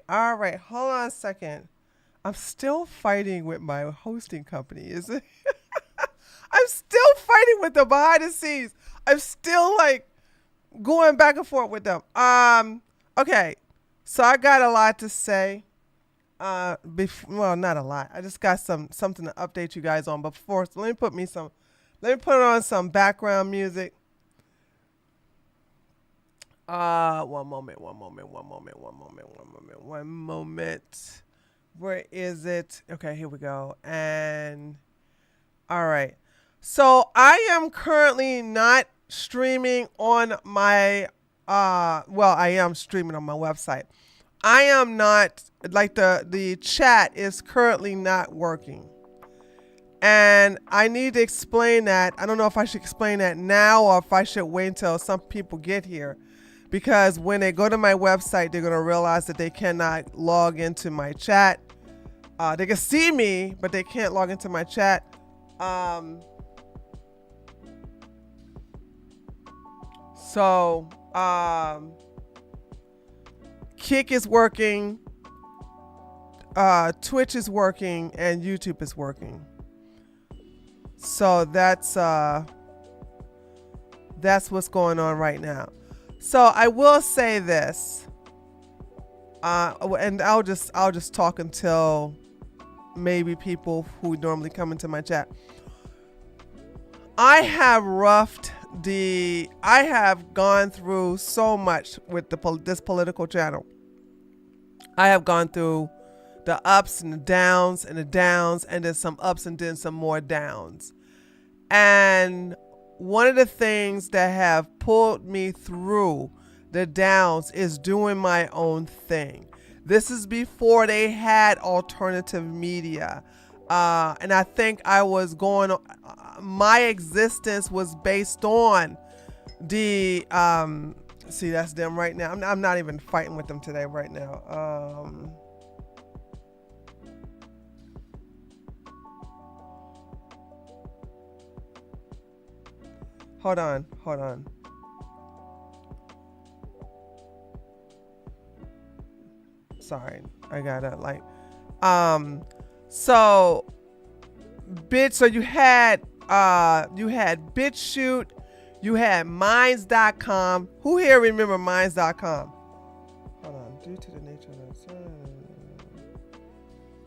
All right. Hold on a second. I'm still fighting with my hosting company. Is it? I'm still fighting with them behind the scenes. I'm still like going back and forth with them. Okay. So I got a lot to say. Well, not a lot. I just got something to update you guys on. But first, let me put on some background music. One moment. Where is it? Okay, here we go. And all right. So I am currently not streaming on my well, I am streaming on my website. I am not like the chat is currently not working. And I need to explain that. I don't know if I should explain that now or if I should wait until some people get here. Because when they go to my website, they're going to realize that they cannot log into my chat. They can see me, but they can't log into my chat. So Kick is working, Twitch is working, and YouTube is working. So that's what's going on right now. So I will say this, and I'll just talk until maybe people who normally come into my chat. I have gone through so much with this political channel. I have gone through the ups and the downs and the downs, and then some ups and then some more downs. And one of the things that have pulled me through the downs is doing my own thing. This is before they had alternative media. And I think my existence was based on the, see, that's them right now. I'm not even fighting with them today right now. Hold on. Sorry, I gotta so you had BitChute, you had Minds.com. Who here remember Minds.com? Hold on. Due to the nature of that,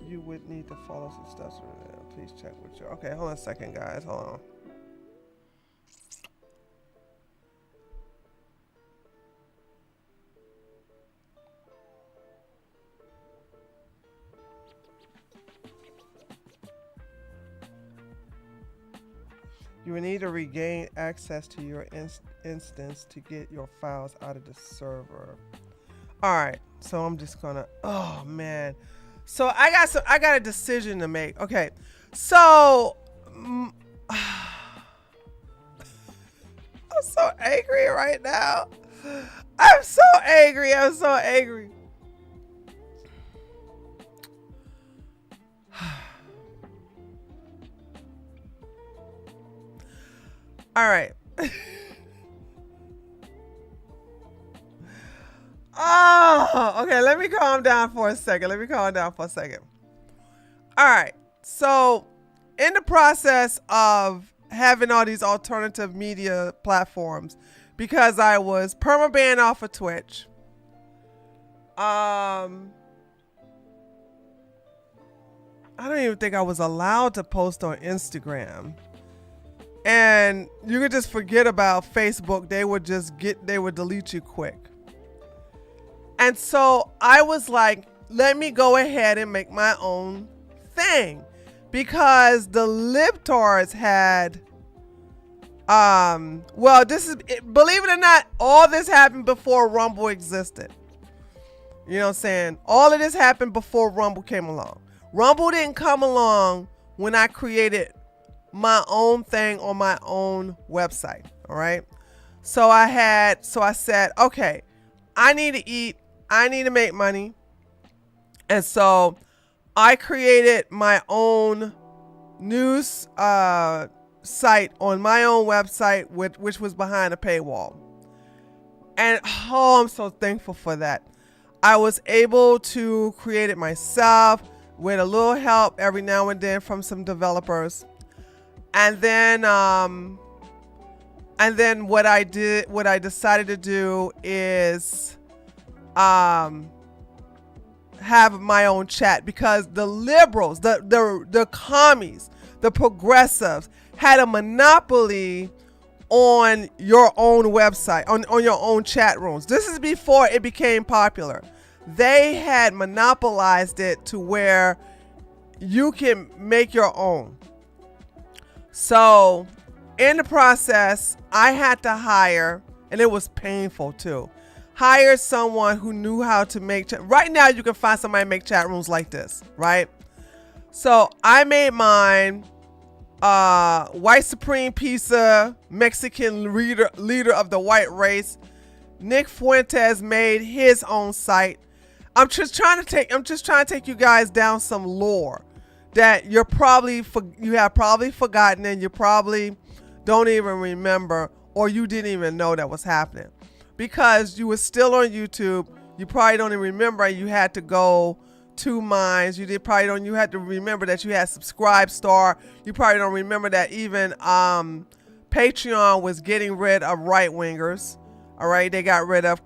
you would need to follow some steps. Please check with your. Okay, hold on a second, guys. Hold on. You will need to regain access to your instance to get your files out of the server. All right, so I'm just gonna. Oh man, so I got a decision to make. Okay, so I'm so angry right now. I'm so angry. All right. Oh, okay. Let me calm down for a second. All right. So, in the process of having all these alternative media platforms, because I was permabanned off of Twitch, I don't even think I was allowed to post on Instagram. And you could just forget about Facebook. They would delete you quick. And so I was like, let me go ahead and make my own thing, because the libtards had, believe it or not, all this happened before Rumble existed. You know what I'm saying? All of this happened before Rumble came along. Rumble didn't come along when I created my own thing on my own website. All right. So I said, okay, I need to eat. I need to make money. And so I created my own news site on my own website, which was behind a paywall. And oh, I'm so thankful for that. I was able to create it myself with a little help every now and then from some developers. And then what I decided to do is have my own chat, because the liberals, the commies, the progressives had a monopoly on your own website, on your own chat rooms. This is before it became popular. They had monopolized it to where you can make your own. So in the process, I had to hire, and it was painful too, hire someone who knew how to make chat. Right now you can find somebody to make chat rooms like this, right? So I made mine white supreme pizza, Mexican leader of the white race. Nick Fuentes made his own site. I'm just trying to take you guys down some lore that you have probably forgotten, and you probably don't even remember, or you didn't even know that was happening, because you were still on YouTube. You probably don't even remember you had to go to Minds. You had to remember that you had Subscribe Star. You probably don't remember that even Patreon was getting rid of right wingers. All right, they got rid of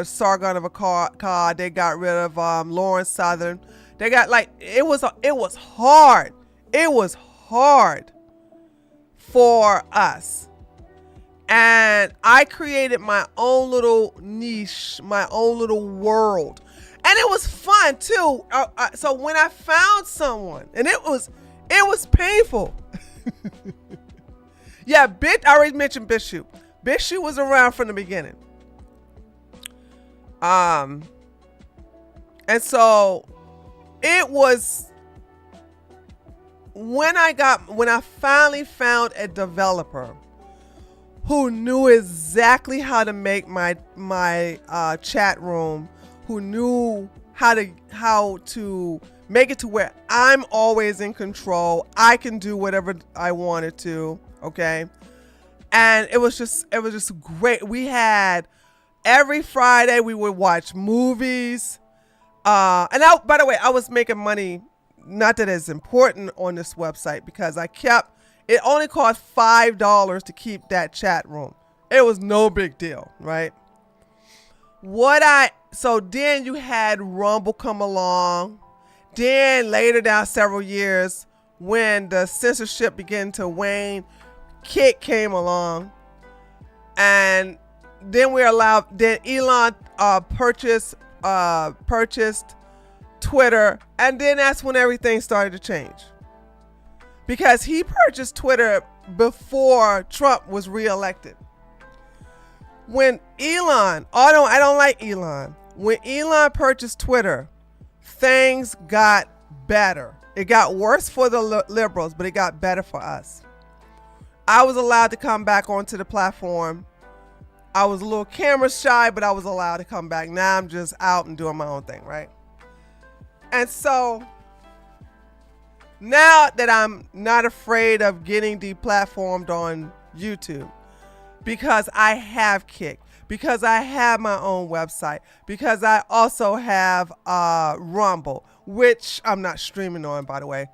Sargon of Akkad. They got rid of Lawrence Southern. They got, like, it was hard. It was hard for us. And I created my own little niche, my own little world. And it was fun too. So when I found someone, and it was painful. Yeah, I already mentioned BitChute. BitChute was around from the beginning. And so it was when I finally found a developer who knew exactly how to make my chat room, who knew how to make it to where I'm always in control. I can do whatever I wanted to, okay? And it was just great. We had every Friday we would watch movies. By the way, I was making money, not that it's important on this website, because it only cost $5 to keep that chat room. It was no big deal, right? So then you had Rumble come along. Then later down several years, when the censorship began to wane, Kick came along. And then Elon purchased Twitter. And then that's when everything started to change. Because he purchased Twitter before Trump was reelected. When Elon, I don't like Elon. When Elon purchased Twitter, things got better. It got worse for the liberals, but it got better for us. I was allowed to come back onto the platform. I was a little camera shy, but I was allowed to come back. Now I'm just out and doing my own thing, right? And so now that I'm not afraid of getting deplatformed on YouTube, because I have Kick, because I have my own website, because I also have Rumble, which I'm not streaming on, by the way.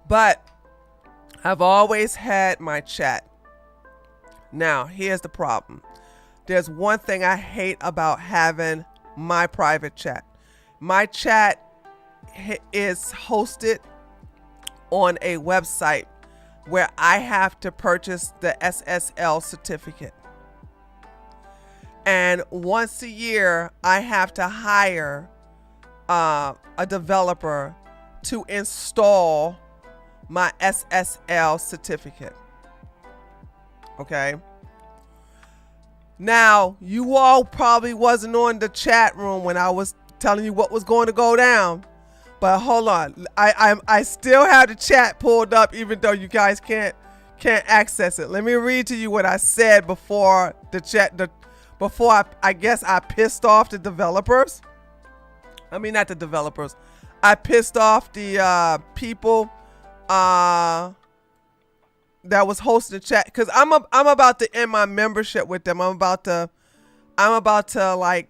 But I've always had my chat. Now, here's the problem. There's one thing I hate about having my private chat. My chat is hosted on a website where I have to purchase the SSL certificate. And once a year, I have to hire a developer to install my SSL certificate. Okay. Now, you all probably wasn't on the chat room when I was telling you what was going to go down. But hold on. I still have the chat pulled up, even though you guys can't access it. Let me read to you what I said before the chat. Before I guess I pissed off the developers. I mean, not the developers. I pissed off the people that was hosting the chat, because I'm about to end my membership with them. I'm about to like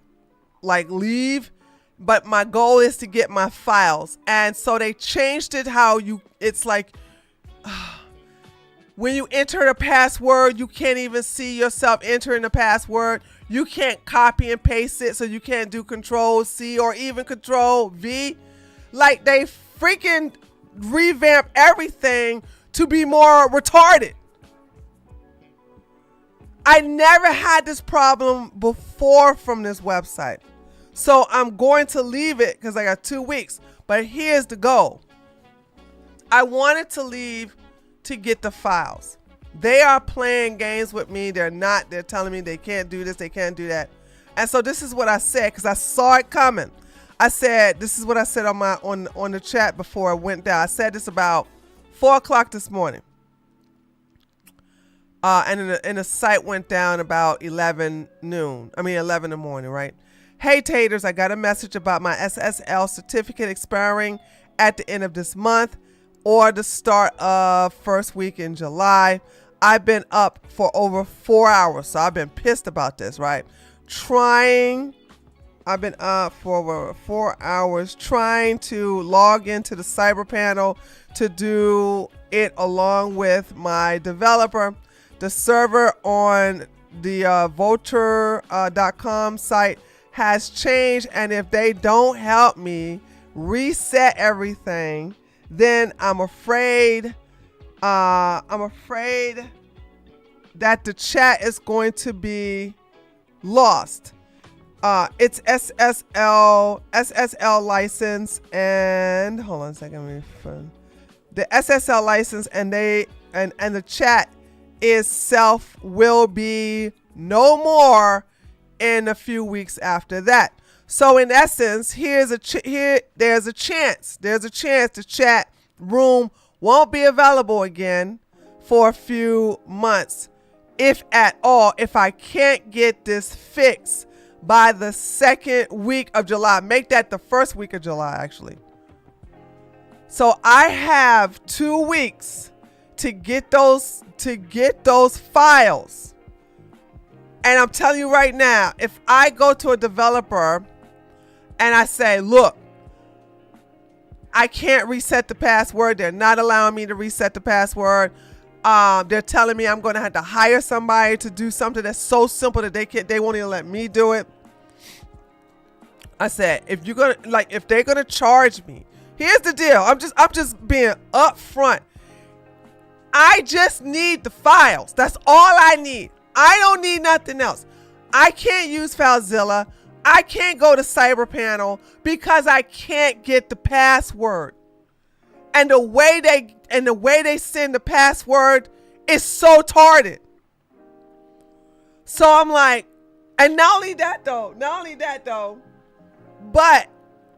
leave, but my goal is to get my files. And so they changed it how it's like when you enter the password, you can't even see yourself entering the password. You can't copy and paste it, so you can't do Control C or even Control V. Like, they freaking revamp everything to be more retarded. I never had this problem before from this website. So I'm going to leave it because I got 2 weeks. But here's the goal. I wanted to leave to get the files. They are playing games with me. They're not. They're telling me they can't do this, they can't do that. And so this is what I said, because I saw it coming. I said, this is what I said on the chat before it went down. I said this about 4 o'clock this morning. And the site went down about 11 in the morning, right? Hey, taters, I got a message about my SSL certificate expiring at the end of this month or the start of first week in July. I've been up for over 4 hours, so I've been pissed about this, right? I've been up for over 4 hours trying to log into the cyber panel to do it along with my developer. The server on the voter.com site has changed, and if they don't help me reset everything, then I'm afraid that the chat is going to be lost. It's SSL license, and hold on a second, the SSL license, and the chat will be no more in a few after that. So in essence, there's a chance the chat room won't be available again for a few months, if at all, if I can't get this fixed by the second week of July. Make that the first week of July, actually. So I have 2 weeks to get those files. And I'm telling you right now, if I go to a developer and I say, look, I can't reset the password, they're not allowing me to reset the password. They're telling me I'm going to have to hire somebody to do something that's so simple that they won't even let me do it. I said, if they're going to charge me, here's the deal. I'm just being upfront. I just need the files. That's all I need. I don't need nothing else. I can't use FileZilla. I can't go to CyberPanel because I can't get the password. And the way they send the password is so retarded. So I'm like, and not only that though, but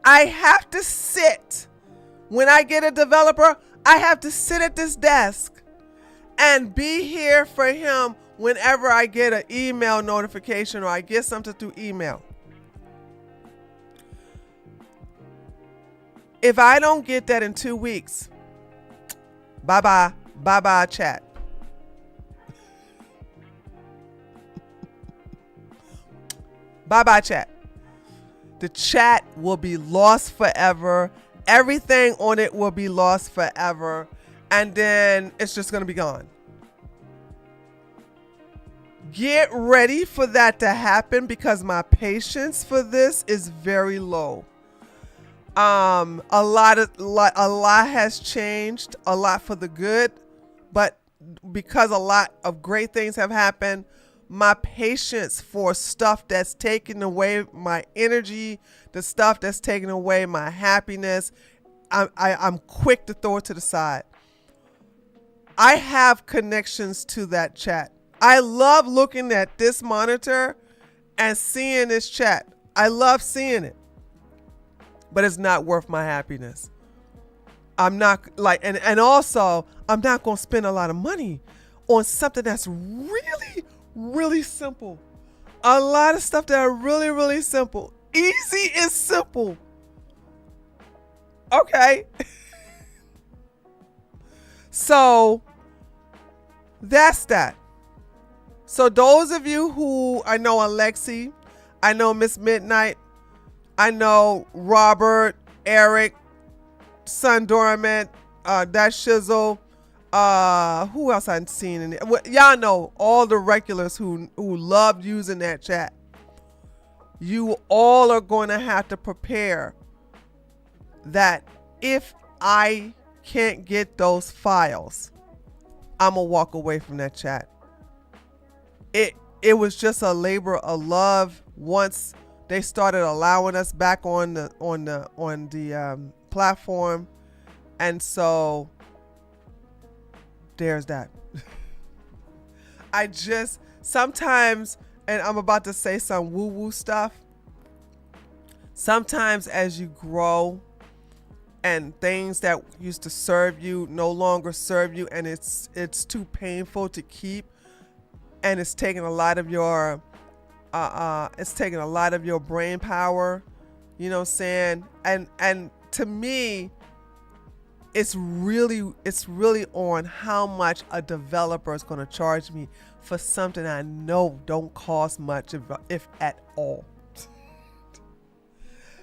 I have to sit, when I get a developer, I have to sit at this desk and be here for him whenever I get an email notification or I get something through email. If I don't get that in 2 weeks, bye-bye chat. Bye-bye chat. The chat will be lost forever. Everything on it will be lost forever. And then it's just going to be gone. Get ready for that to happen because my patience for this is very low. A lot has changed, a lot for the good, but because a lot of great things have happened, my patience for stuff that's taking away my energy, the stuff that's taking away my happiness, I'm quick to throw it to the side. I have connections to that chat. I love looking at this monitor and seeing this chat. I love seeing it. But it's not worth my happiness. I'm not and also I'm not going to spend a lot of money on something that's really, really simple. A lot of stuff that are really, really simple. Easy is simple. Okay. So That's that. So those of you who, I know Alexi, I know Miss Midnight, I know Robert, Eric, Sun Dormant, that Shizzle, who else I've seen in it? Well, y'all know all the regulars who loved using that chat. You all are going to have to prepare that if I can't get those files, I'm gonna walk away from that chat. It was just a labor of love once they started allowing us back on the platform, and so there's that. I just sometimes, and I'm about to say some woo-woo stuff. Sometimes as you grow and things that used to serve you no longer serve you, and it's too painful to keep, and it's taking a lot of your brain power, you know what I'm saying? And to me, it's really on how much a developer is going to charge me for something I know don't cost much, if at all.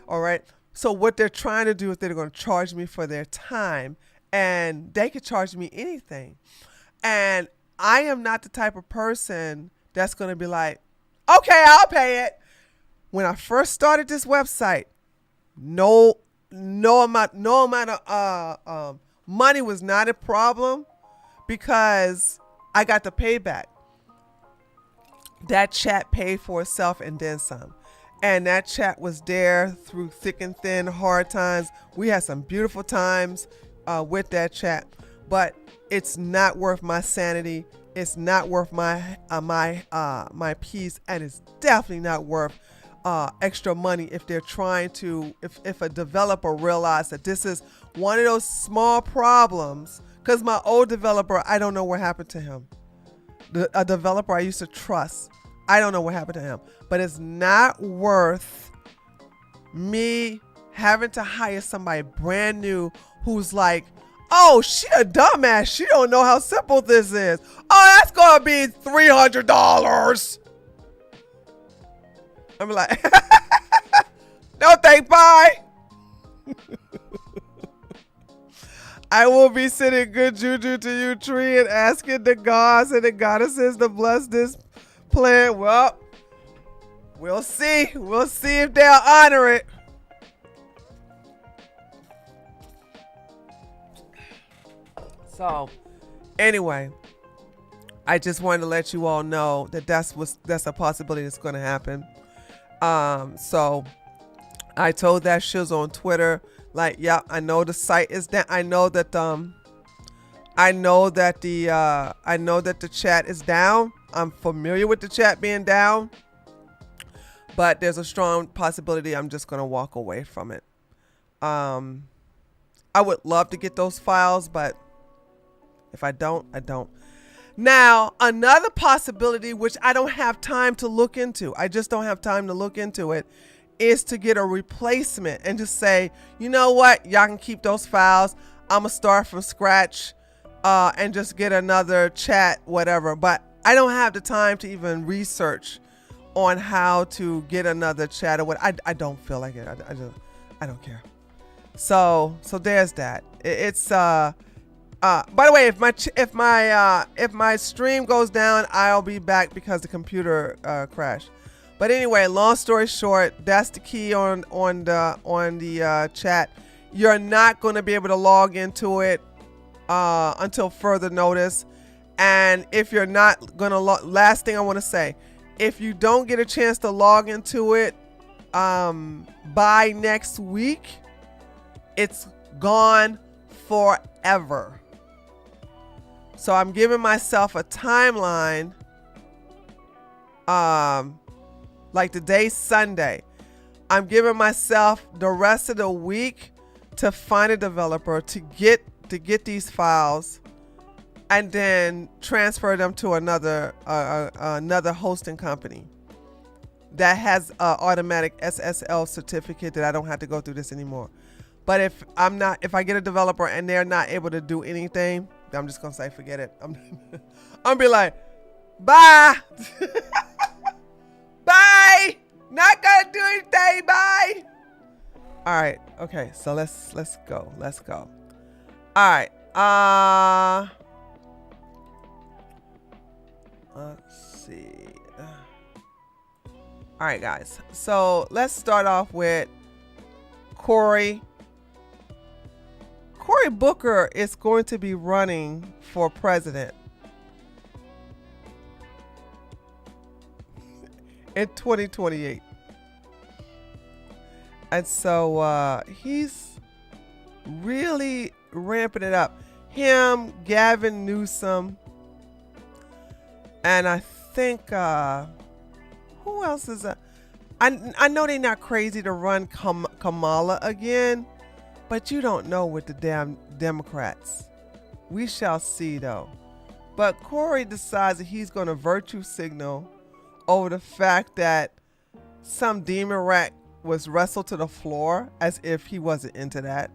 All right. So what they're trying to do is they're going to charge me for their time, and they could charge me anything. And I am not the type of person that's going to be like, okay, I'll pay it. When I first started this website, no amount of money was not a problem, because I got the payback. That chat paid for itself and then some. And that chat was there through thick and thin, hard times. We had some beautiful times with that chat, but it's not worth my sanity. It's not worth my peace, and it's definitely not worth extra money if they're trying to. If a developer realized that this is one of those small problems, because my old developer, I don't know what happened to him. A developer I used to trust, I don't know what happened to him, but it's not worth me having to hire somebody brand new who's like, oh, she a dumbass. She don't know how simple this is. Oh, that's going to be $300. I'm like, no thank, bye. I will be sending good juju to you, tree, and asking the gods and the goddesses to bless this plan. Well, we'll see. We'll see if they'll honor it. So, anyway, I just wanted to let you all know that that's a possibility that's going to happen. So I told that shizzle on Twitter, like, yeah, I know the site is down. I know that the chat is down. I'm familiar with the chat being down, but there's a strong possibility I'm just going to walk away from it. I would love to get those files, but if I don't, I don't. Now, another possibility, which I don't have time to look into, I just don't have time to look into it, is to get a replacement and just say, you know what, y'all can keep those files. I'm going to start from scratch and just get another chat, whatever. But I don't have the time to even research on how to get another chat or what. I don't feel like it. I don't care. So there's that. It's by the way, if my stream goes down, I'll be back because the computer crashed. But anyway, long story short, that's the key on the chat. You're not going to be able to log into it until further notice. And if you're not going to last thing I want to say, if you don't get a chance to log into it by next week, it's gone forever. So I'm giving myself a timeline. Like today's Sunday. I'm giving myself the rest of the week to find a developer to get these files and then transfer them to another hosting company that has an automatic SSL certificate that I don't have to go through this anymore. But if I get a developer and they're not able to do anything, I'm just gonna say forget it. I'm gonna be like, bye. Bye. Not gonna do anything. Bye. All right. Okay. So let's go. Let's go. All right. Let's see. All right, guys. So let's start off with Cory. Cory Booker is going to be running for president in 2028. And so he's really ramping it up. Him, Gavin Newsom, and I think who else is I know they're not crazy to run Kamala again, but you don't know with the damn Democrats. We shall see though. But Cory decides that he's going to virtue signal over the fact that some demon rat was wrestled to the floor, as if he wasn't into that.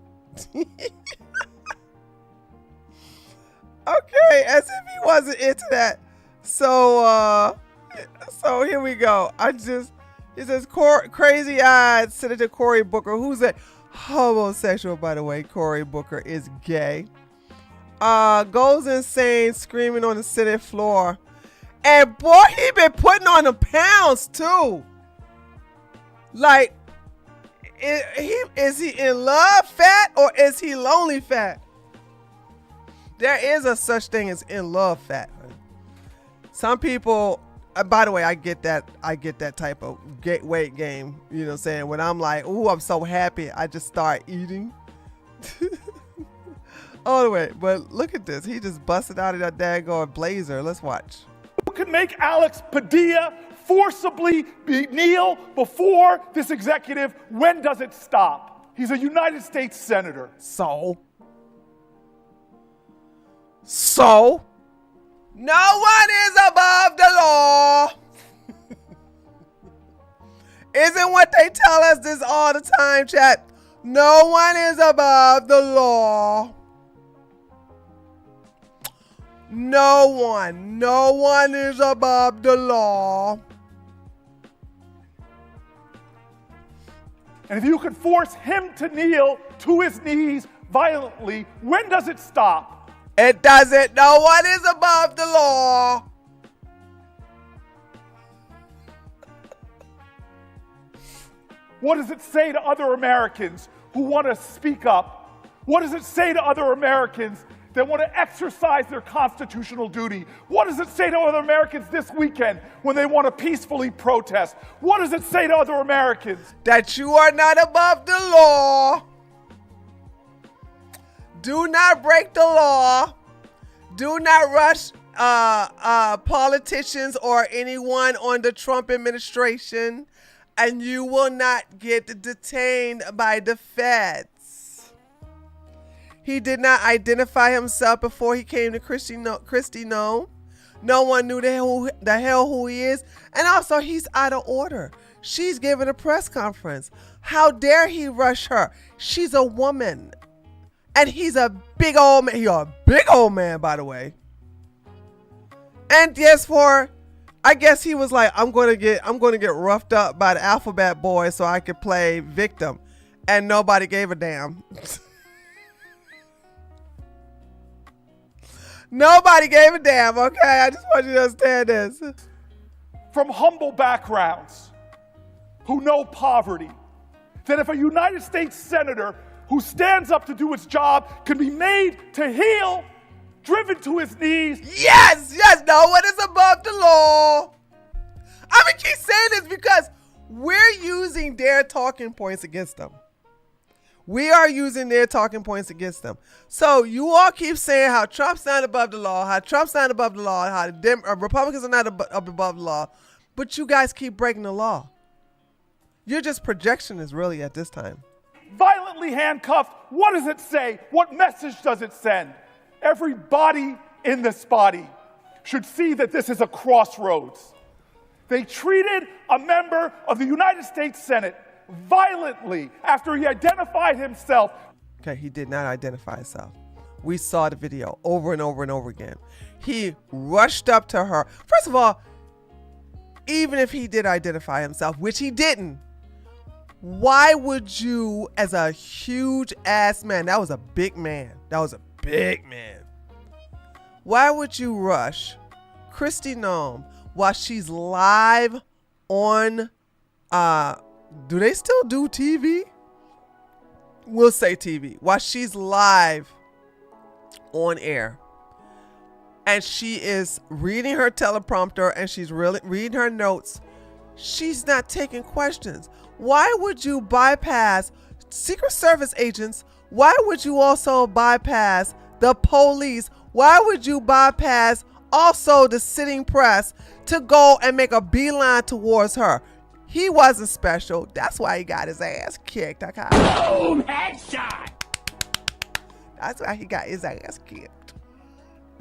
Okay, as if he wasn't into that. So here we go. It says crazy-eyed Senator Cory Booker, who's a homosexual, by the way. Cory Booker is gay. Goes insane, screaming on the Senate floor. And boy, he been putting on the pounds too. Like, is he in love fat or is he lonely fat? There is a such thing as in love fat. Some people, by the way, I get that type of weight gain. You know what I'm saying? When I'm like, ooh, I'm so happy, I just start eating. All the way. But look at this. He just busted out of that daggone blazer. Let's watch. Who can make Alex Padilla forcibly kneel before this executive? When does it stop? He's a United States Senator. So? No one is above the law. Isn't what they tell us this all the time, chat? No one is above the law. No one is above the law. And if you could force him to kneel to his knees violently, when does it stop? It doesn't. No one is above the law. What does it say to other Americans who want to speak up? What does it say to other Americans that want to exercise their constitutional duty? What does it say to other Americans this weekend when they want to peacefully protest? What does it say to other Americans? That you are not above the law. Do not break the law. Do not rush politicians or anyone on the Trump administration, and you will not get detained by the feds. He did not identify himself before he came to Christy Nome. No one knew the hell who he is. And also, he's out of order. She's giving a press conference. How dare he rush her? She's a woman. And he's a big old man. He's a big old man, by the way. And I guess he was like, I'm gonna get roughed up by the alphabet boy so I could play victim. And nobody gave a damn. Nobody gave a damn, okay? I just want you to understand this. From humble backgrounds, who know poverty, that if a United States Senator who stands up to do his job can be made to heel, driven to his knees. Yes, no one is above the law. I'm gonna keep saying this because we're using their talking points against them. We are using their talking points against them. So you all keep saying how Trump's not above the law, how the Republicans are not above the law, but you guys keep breaking the law. You're just projectionists really at this time. Violently handcuffed, what does it say? What message does it send? Everybody in this body should see that this is a crossroads. They treated a member of the United States Senate violently after he identified himself. Okay, he did not identify himself. We saw the video over and over and over again. He rushed up to her. First of all, even if he did identify himself, which he didn't, why would you, as a huge ass man, that was a big man. That was a big man. Why would you rush Kristi Noem while she's live on, do they still do TV? We'll say TV. While she's live on air and she is reading her teleprompter and she's really reading her notes, she's not taking questions. Why would you bypass Secret Service agents? Why would you also bypass the police? Why would you bypass also the sitting press to go and make a beeline towards her? He wasn't special. That's why he got his ass kicked. Okay? Boom! Headshot! That's why he got his ass kicked.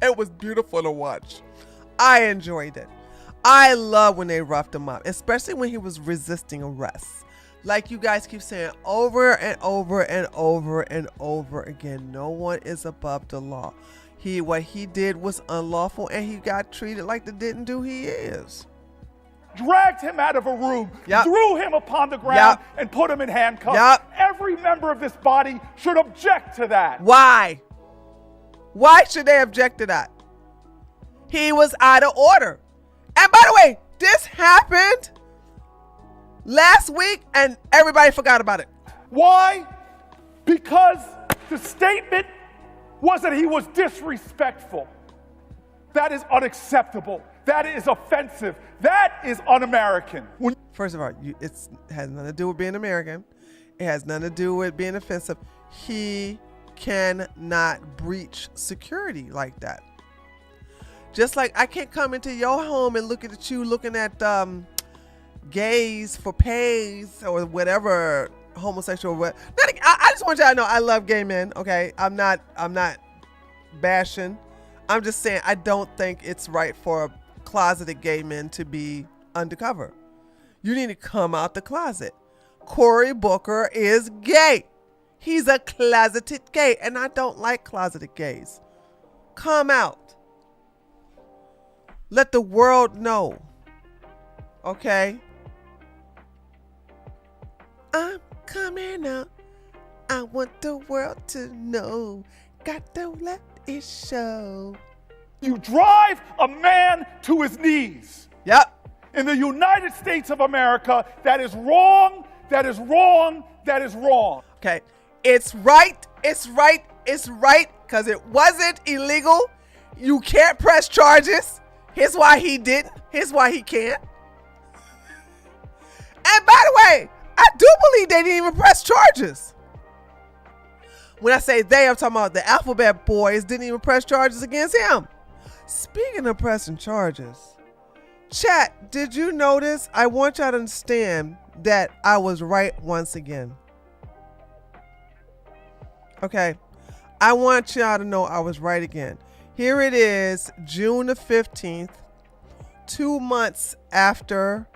It was beautiful to watch. I enjoyed it. I love when they roughed him up, especially when he was resisting arrest. Like you guys keep saying over and over and over and over again, no one is above the law. What he did was unlawful and he got treated like the didn't do he is. Dragged him out of a room, Yep. threw him upon the ground, Yep. and put him in handcuffs. Yep. Every member of this body should object to that. Why? Why should they object to that? He was out of order. And by the way, this happened last week and everybody forgot about it. Why? Because the statement was that he was disrespectful. That is unacceptable. That is offensive. That is un-American. First of all, it has nothing to do with being American. It has nothing to do with being offensive. He cannot breach security like that. Just like I can't come into your home and look at you looking at gays for pays or whatever, homosexual. I just want y'all to know I love gay men. Okay, I'm not bashing. I'm just saying I don't think it's right for closeted gay men to be undercover. You need to come out the closet. Cory Booker is gay. He's a closeted gay, and I don't like closeted gays. Come out. Let the world know. Okay? I'm coming out. I want the world to know. Got to let it show. You drive a man to his knees. Yep. In the United States of America, that is wrong, that is wrong, that is wrong. Okay. It's right. It's right. It's right because it wasn't illegal. You can't press charges. Here's why he didn't. Here's why he can't. And by the way, I do believe they didn't even press charges. When I say they, I'm talking about the Alphabet Boys didn't even press charges against him. Speaking of pressing charges, chat, did you notice? I want y'all to understand that I was right once again. Okay. I want y'all to know I was right again. Here it is, June the 15th, 2 months after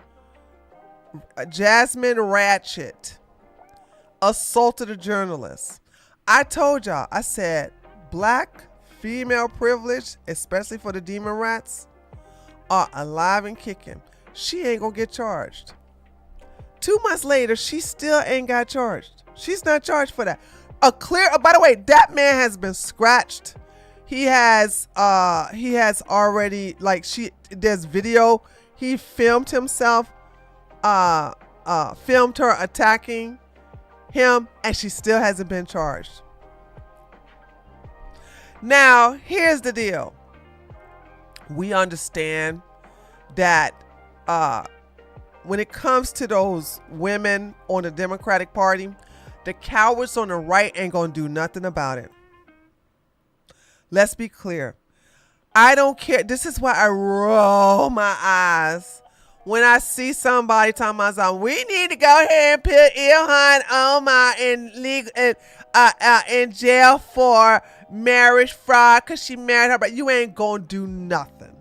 Jasmine Ratchet assaulted a journalist. I told y'all, I said, black female privilege, especially for the demon rats, are alive and kicking. She ain't gonna get charged. 2 months later, she still ain't got charged. She's not charged for that. By the way, that man has been scratched. He has already, there's video. He filmed himself, filmed her attacking him, and she still hasn't been charged. Now, here's the deal. We understand that when it comes to those women on the Democratic Party, the cowards on the right ain't gonna do nothing about it. Let's be clear. I don't care. This is why I roll my eyes when I see somebody talking about something. We need to go ahead and put Ilhan Omar in jail for marriage fraud because she married her, but you ain't gonna do nothing.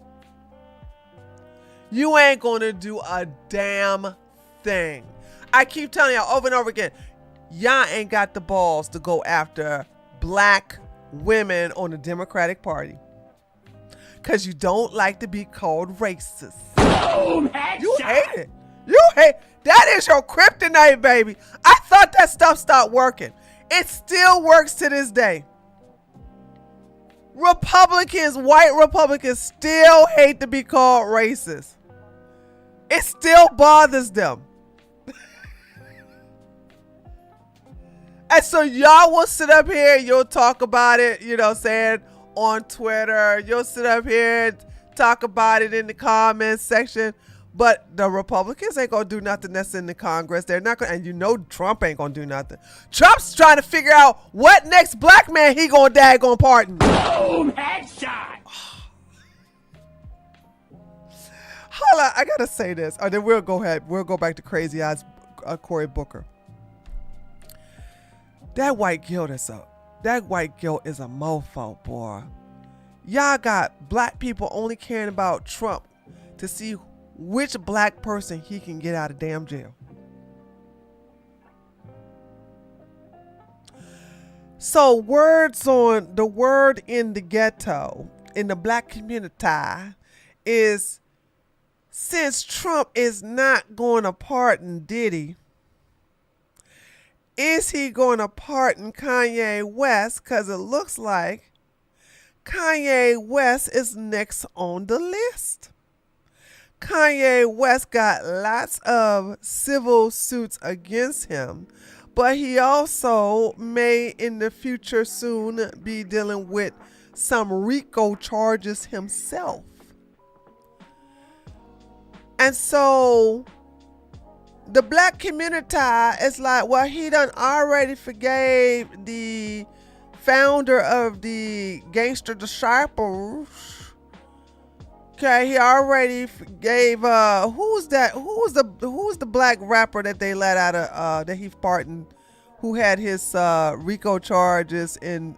You ain't gonna do a damn thing. I keep telling y'all over and over again, y'all ain't got the balls to go after black women on the Democratic Party because you don't like to be called racist. Boom! Headshot! You hate it. You hate. That is your kryptonite, baby. I thought that stuff stopped working. It still works to this day. Republicans, white Republicans, still hate to be called racist. It still bothers them. And so y'all will sit up here, you'll talk about it, you know, saying on Twitter, you'll sit up here and talk about it in the comments section, but the Republicans ain't gonna do nothing that's in the Congress. They're not gonna, and you know Trump ain't gonna do nothing. Trump's trying to figure out what next black man he gonna daggone pardon. Boom! Headshot! Hold on, I gotta say this, or then we'll go back to Crazy Eyes Cory Booker. That white guilt is a mofo, boy. Y'all got black people only caring about Trump to see which black person he can get out of damn jail. So the word in the ghetto, in the black community, is since Trump is not going to pardon Diddy, is he going to pardon Kanye West? Because it looks like Kanye West is next on the list. Kanye West got lots of civil suits against him, but he also may in the future soon be dealing with some RICO charges himself. And so the black community is like, well, he done already forgave the founder of the Gangster Disciples. Okay, he already forgave who's the black rapper that they let out of that he pardoned, who had his RICO charges in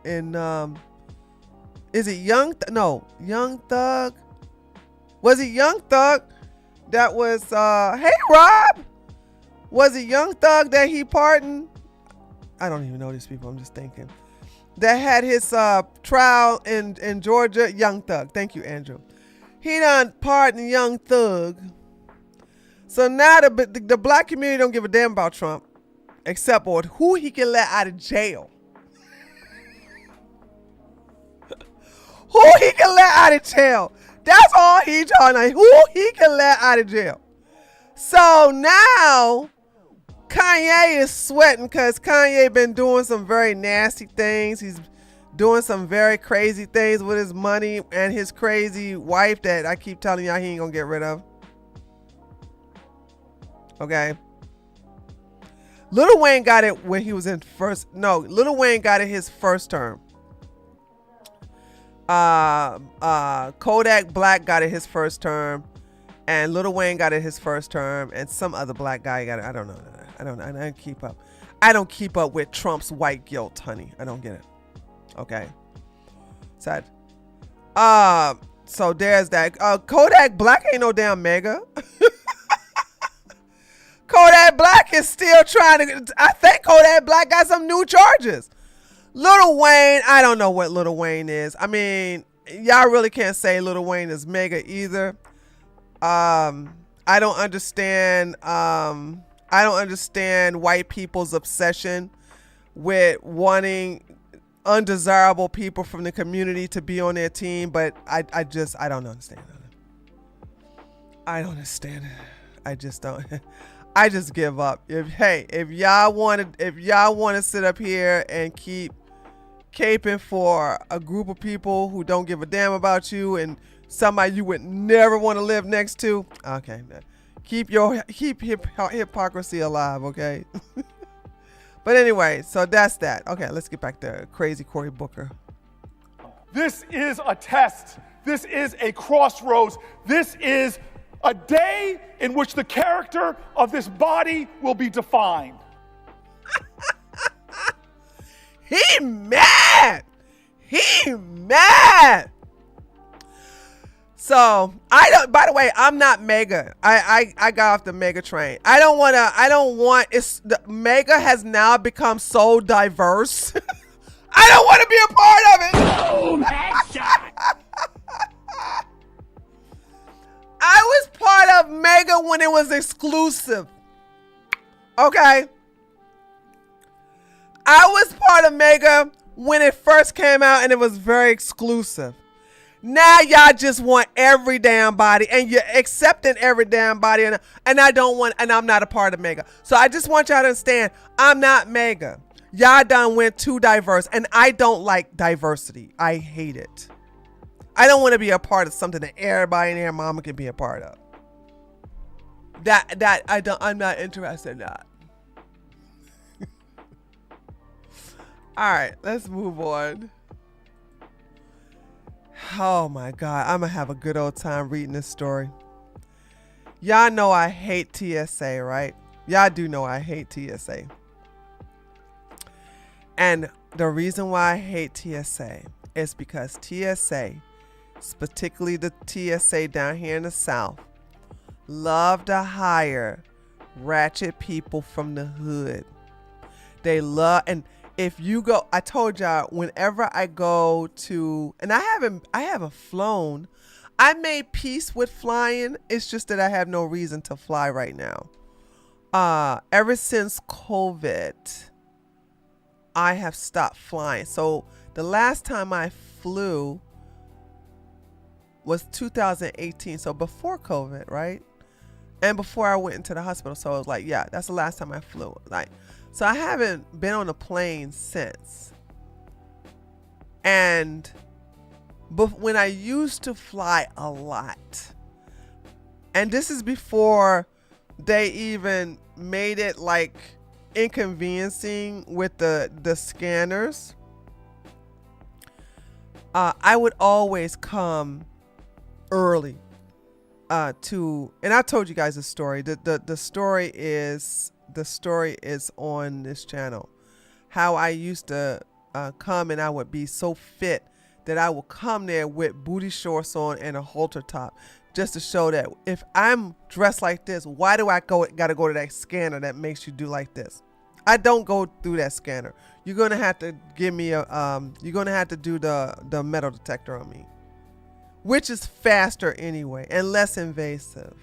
is it Young Thug? Was it Young Thug? That was hey Rob. Was it Young Thug that he pardoned? I don't even know these people. I'm just thinking. That had his trial in Georgia. Young Thug. Thank you, Andrew. He done pardoned Young Thug. So now the black community don't give a damn about Trump, except for who he can let out of jail. Who he can let out of jail. That's all he trying to, who he can let out of jail. So now Kanye is sweating because Kanye been doing some very nasty things. He's doing some very crazy things with his money and his crazy wife that I keep telling y'all he ain't gonna get rid of. Okay. Lil Wayne got it when he was in Lil Wayne got it his first term. Kodak Black got it his first term, and Lil Wayne got it his first term, and some other black guy got it. I don't know. I don't keep up. I don't keep up with Trump's white guilt, honey. I don't get it. Okay. Sad. So there's that. Kodak Black ain't no damn mega. Kodak Black is still trying to. I think Kodak Black got some new charges. Lil Wayne, I don't know what Lil Wayne is. I mean, y'all really can't say Lil Wayne is mega either. I don't understand. I don't understand white people's obsession with wanting undesirable people from the community to be on their team, but I don't understand it. I don't understand it. I just don't. I just give up. If y'all want to sit up here and keep caping for a group of people who don't give a damn about you and somebody you would never want to live next to, okay, keep hypocrisy alive, okay? But anyway, so that's that. Okay, let's get back to Crazy Cory Booker. This is a test. This is a crossroads. This is a day in which the character of this body will be defined. He mad. He mad. So by the way, I'm not mega. I got off the mega train. Mega has now become so diverse. I don't want to be a part of when it was exclusive. Okay? I was part of MAGA when it first came out and it was very exclusive. Now y'all just want every damn body, and you're accepting every damn body, and I don't want, and I'm not a part of MAGA. So I just want y'all to understand, I'm not MAGA. Y'all done went too diverse, and I don't like diversity. I hate it. I don't want to be a part of something that everybody and their mama can be a part of. I'm not interested in that. All right, let's move on. Oh my God, I'm gonna have a good old time reading this story. Y'all know I hate TSA, right? Y'all do know I hate TSA. And the reason why I hate TSA is because TSA, particularly the TSA down here in the South, love to hire ratchet people from the hood. They love, and if you go, I told y'all, whenever I go to, and I haven't flown. I made peace with flying. It's just that I have no reason to fly right now. Ever since COVID, I have stopped flying. So the last time I flew was 2018. So before COVID, right? And before I went into the hospital. So I was like, yeah, that's the last time I flew. Like, so I haven't been on a plane since. And when I used to fly a lot, and this is before they even made it like inconveniencing with the scanners, I would always come early to, and I told you guys the story. The story is on this channel. How I used to come, and I would be so fit that I would come there with booty shorts on and a halter top, just to show that if I'm dressed like this, why do I gotta go to that scanner that makes you do like this? I don't go through that scanner. You're gonna have to give me a you're gonna have to do the metal detector on me, which is faster anyway and less invasive.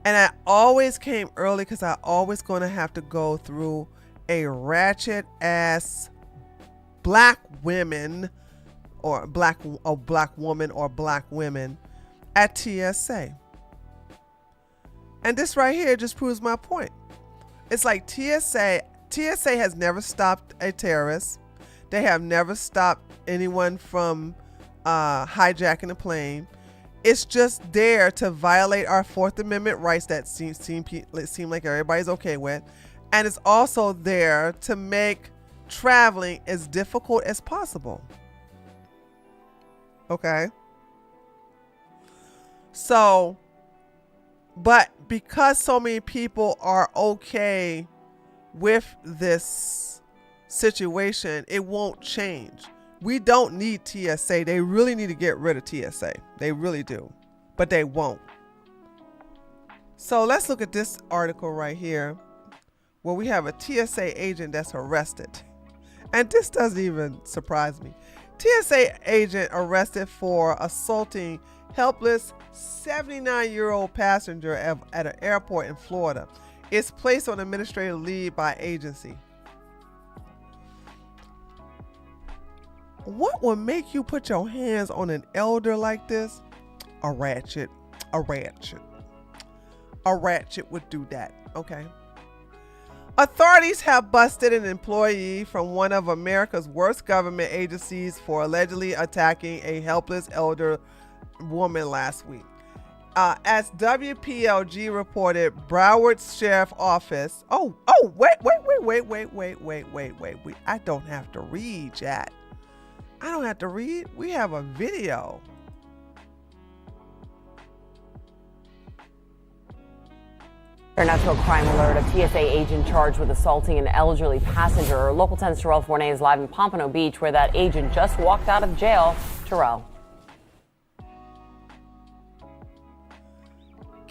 And I always came early because I always going to have to go through a ratchet ass black women or black woman or black women at TSA. And this right here just proves my point. It's like TSA has never stopped a terrorist. They have never stopped anyone from hijacking a plane. It's just there to violate our Fourth Amendment rights that seem like everybody's okay with. And it's also there to make traveling as difficult as possible. Okay? So, but because so many people are okay with this situation, it won't change. We don't need TSA. They really need to get rid of TSA. They really do. But they won't. So let's look at this article right here where we have a TSA agent that's arrested. And this doesn't even surprise me. TSA agent arrested for assaulting helpless 79-year-old passenger at an airport in Florida. Is placed on administrative leave by agency. What would make you put your hands on an elder like this? A ratchet would do that, okay? Authorities have busted an employee from one of America's worst government agencies for allegedly attacking a helpless elder woman last week. As WPLG reported, Broward's Sheriff Office. Wait. I don't have to read, chat. I don't have to read. We have a video. Now to a crime alert. A TSA agent charged with assaulting an elderly passenger. Local 10's Terrell Forney is live in Pompano Beach, where that agent just walked out of jail. Terrell.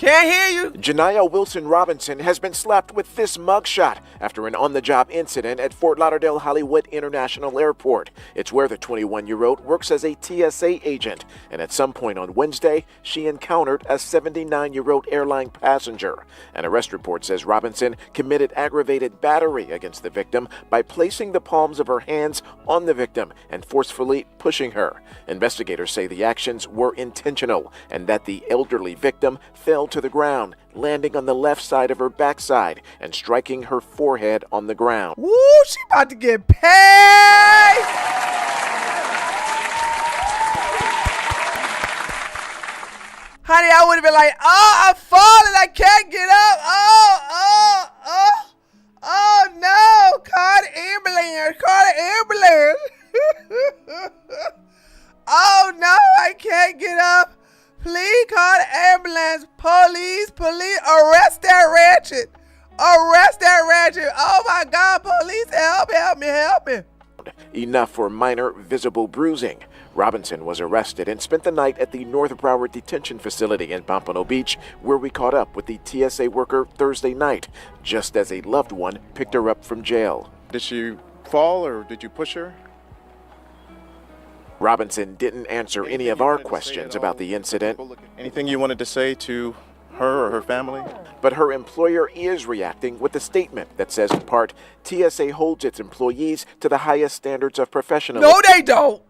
Can't hear you. Janiyah Wilson Robinson has been slapped with this mugshot after an on-the-job incident at Fort Lauderdale Hollywood International Airport. It's where the 21-year-old works as a TSA agent, and at some point on Wednesday, she encountered a 79-year-old airline passenger. An arrest report says Robinson committed aggravated battery against the victim by placing the palms of her hands on the victim and forcefully pushing her. Investigators say the actions were intentional and that the elderly victim fell to the ground, landing on the left side of her backside and striking her forehead on the ground. Woo, she about to get paid. Honey, I would have been like, oh, I'm falling. I can't get up. Oh, no. Call the ambulance. Oh, no, I can't get up. Please call the ambulance. Police, arrest that ratchet. Oh my God, police, help me. Enough for minor visible bruising. Robinson was arrested and spent the night at the North Broward Detention Facility in Pompano Beach, where we caught up with the TSA worker Thursday night, just as a loved one picked her up from jail. Did she fall or did you push her? Robinson didn't answer any of our questions about the incident. Anything you wanted to say to her or her family? But her employer is reacting with a statement that says, in part, TSA holds its employees to the highest standards of professionalism. No, they don't.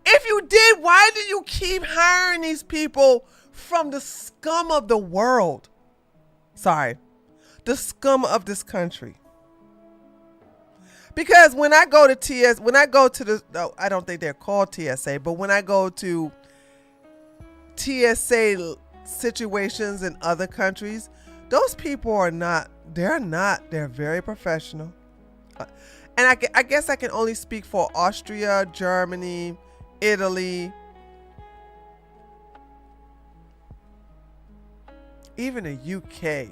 If you did, why do you keep hiring these people from the scum of the world? Sorry, the scum of this country. Because when I go to I don't think they're called TSA, but when I go to TSA situations in other countries, those people they're very professional. And I guess I can only speak for Austria, Germany, Italy, even the UK.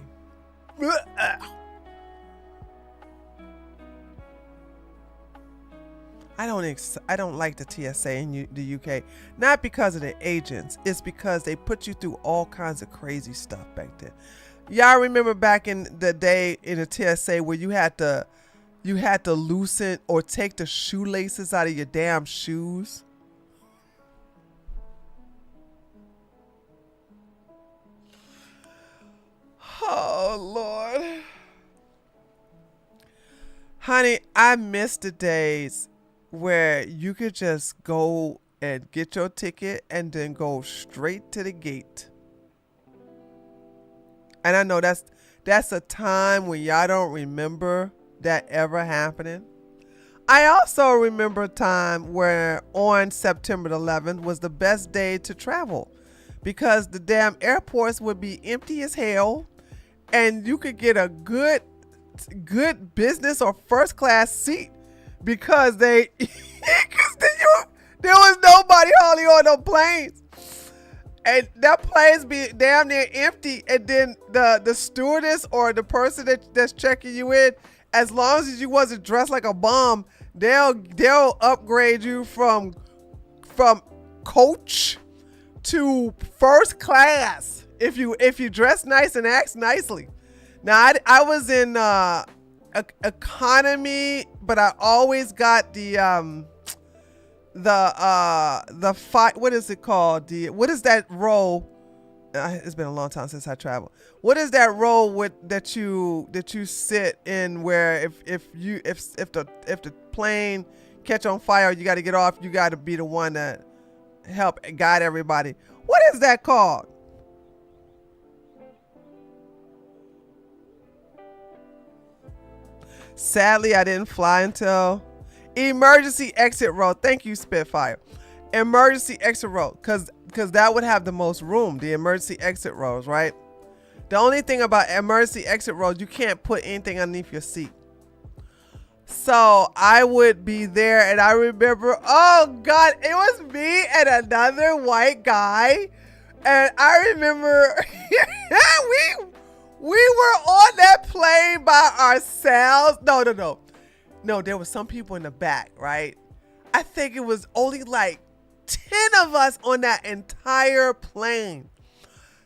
I don't like the TSA in the UK. Not because of the agents. It's because they put you through all kinds of crazy stuff back then. Y'all remember back in the day in the TSA where you had to loosen or take the shoelaces out of your damn shoes? Oh, Lord. Honey, I miss the days where you could just go and get your ticket and then go straight to the gate. And I know that's a time when y'all don't remember that ever happening. I also remember a time where on September 11th was the best day to travel because the damn airports would be empty as hell and you could get a good business or first class seat because there was nobody hardly on no planes. And that plane's be damn near empty. And then the stewardess or the person that's checking you in, as long as you wasn't dressed like a bum, they'll upgrade you from coach to first class if you dress nice and act nicely. Now I was in economy, but I always got the fight. What is it called? What is that row? It's been a long time since I traveled. What is that row that you sit in where if the plane catch on fire, you got to get off. You got to be the one that help guide everybody. What is that called? Sadly, I didn't fly until emergency exit row. Thank you, Spitfire. Emergency exit row, because that would have the most room, the emergency exit rows, right? The only thing about emergency exit rows, you can't put anything underneath your seat. So I would be there, and I remember, oh God, it was me and another white guy. And I remember we were on that plane by ourselves. No, there was some people in the back, right? I think it was only like 10 of us on that entire plane.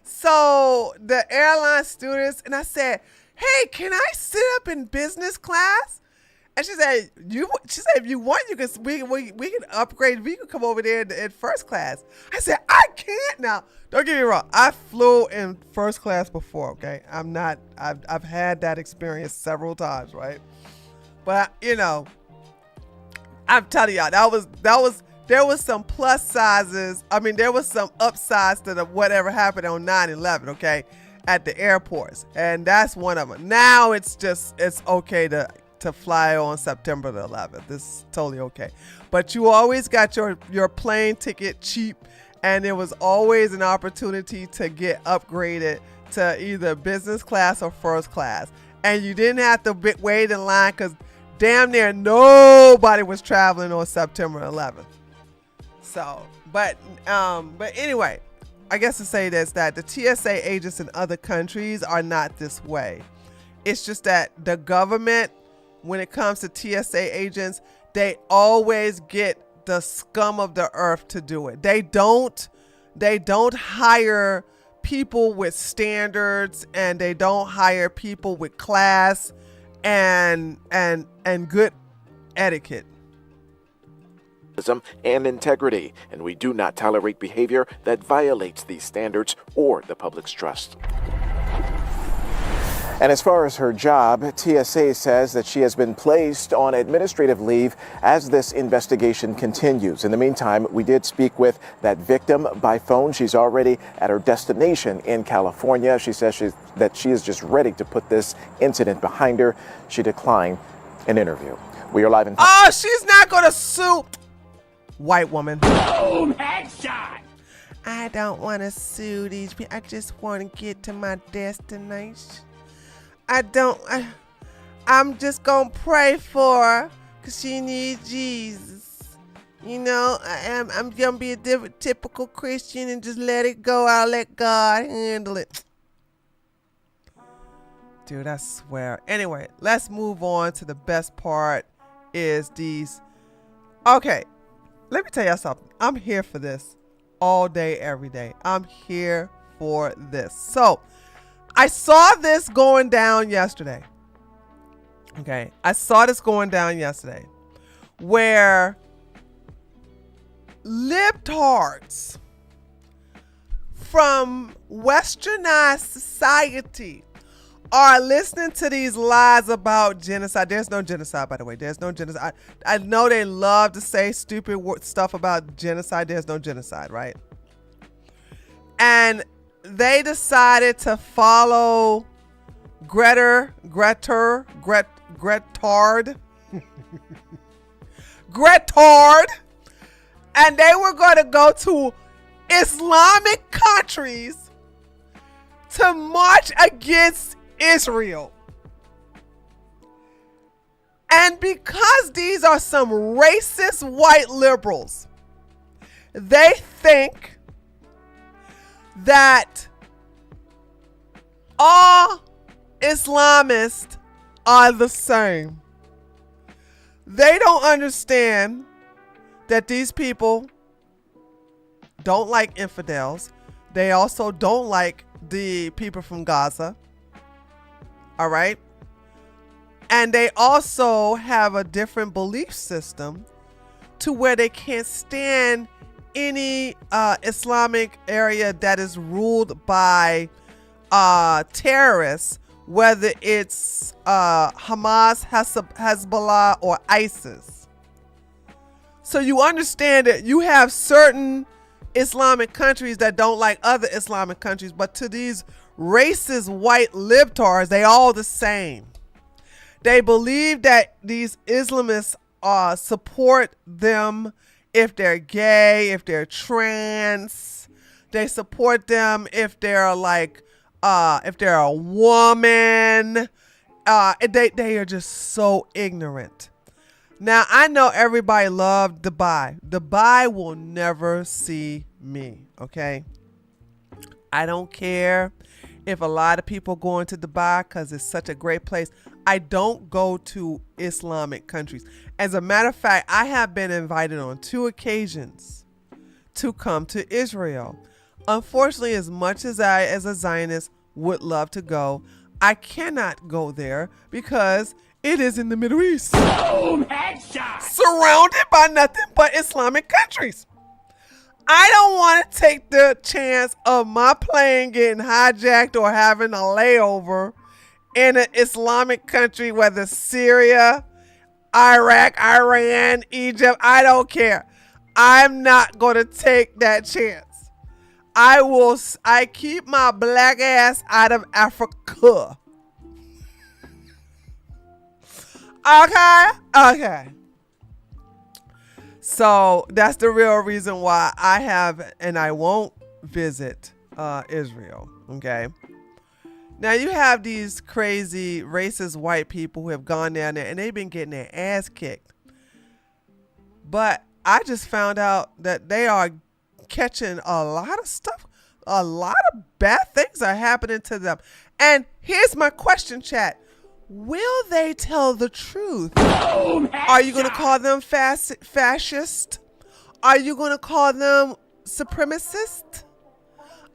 So the airline stewardess, and I said, hey, can I sit up in business class? And she said, if you want, you can, we can upgrade. We can come over there in first class. I said, I can't now. Don't get me wrong. I flew in first class before. Okay. I've had that experience several times. Right. But I'm telling y'all, there was some plus sizes. I mean, there was some upsides to whatever happened on 9/11. Okay. At the airports. And that's one of them. Now it's okay to fly on September the 11th. This is totally okay. But you always got your plane ticket cheap, and there was always an opportunity to get upgraded to either business class or first class. And you didn't have to wait in line because damn near nobody was traveling on September 11th. So, but anyway, I guess to say this, that the TSA agents in other countries are not this way. It's just that the government, when it comes to TSA agents, they always get the scum of the earth to do it. They don't hire people with standards, and they don't hire people with class and good etiquette and integrity, and we do not tolerate behavior that violates these standards or the public's trust. And as far as her job, TSA says that she has been placed on administrative leave as this investigation continues. In the meantime, we did speak with that victim by phone. She's already at her destination in California. She says that she is just ready to put this incident behind her. She declined an interview. We are live in... Oh, she's not going to sue. White woman. Boom, headshot. I don't want to sue these people. I just want to get to my destination. I'm just going to pray for her because she needs Jesus. I'm going to be a typical Christian and just let it go. I'll let God handle it. Dude, I swear. Anyway, let's move on to the best part is these. Okay, let me tell y'all something. I'm here for this all day, every day. I'm here for this. So, I saw this going down yesterday. Okay. I saw this going down yesterday where libtards from westernized society are listening to these lies about genocide. There's no genocide, by the way. There's no genocide. I know they love to say stupid stuff about genocide. There's no genocide, right? And they decided to follow Gretard, and they were going to go to Islamic countries to march against Israel. And because these are some racist white liberals, they think that all Islamists are the same. They don't understand that these people don't like infidels. They also don't like the people from Gaza. All right. And they also have a different belief system to where they can't stand any Islamic area that is ruled by terrorists, whether it's Hamas, Hezbollah, or ISIS. So you understand that you have certain Islamic countries that don't like other Islamic countries, but to these racist white libtards, they all the same. They believe that these Islamists support them if they're gay, if they're trans. They support them if they're like, if they're a woman. They are just so ignorant. Now, I know everybody loved Dubai. Dubai will never see me, okay? I don't care if a lot of people go into Dubai because it's such a great place. I don't go to Islamic countries. As a matter of fact, I have been invited on 2 occasions to come to Israel. Unfortunately, as much as I, as a Zionist, would love to go, I cannot go there because it is in the Middle East. Boom, headshot. Surrounded by nothing but Islamic countries. I don't want to take the chance of my plane getting hijacked or having a layover in an Islamic country, whether Syria, Iraq, Iran, Egypt. I don't care. I'm not going to take that chance. I keep my black ass out of Africa. Okay. So that's the real reason why I have and I won't visit Israel. Okay. Now you have these crazy racist white people who have gone down there and they've been getting their ass kicked. But I just found out that they are catching a lot of stuff. A lot of bad things are happening to them. And here's my question, chat. Will they tell the truth? Boom, Are you going to call them fascist? Are you going to call them supremacist?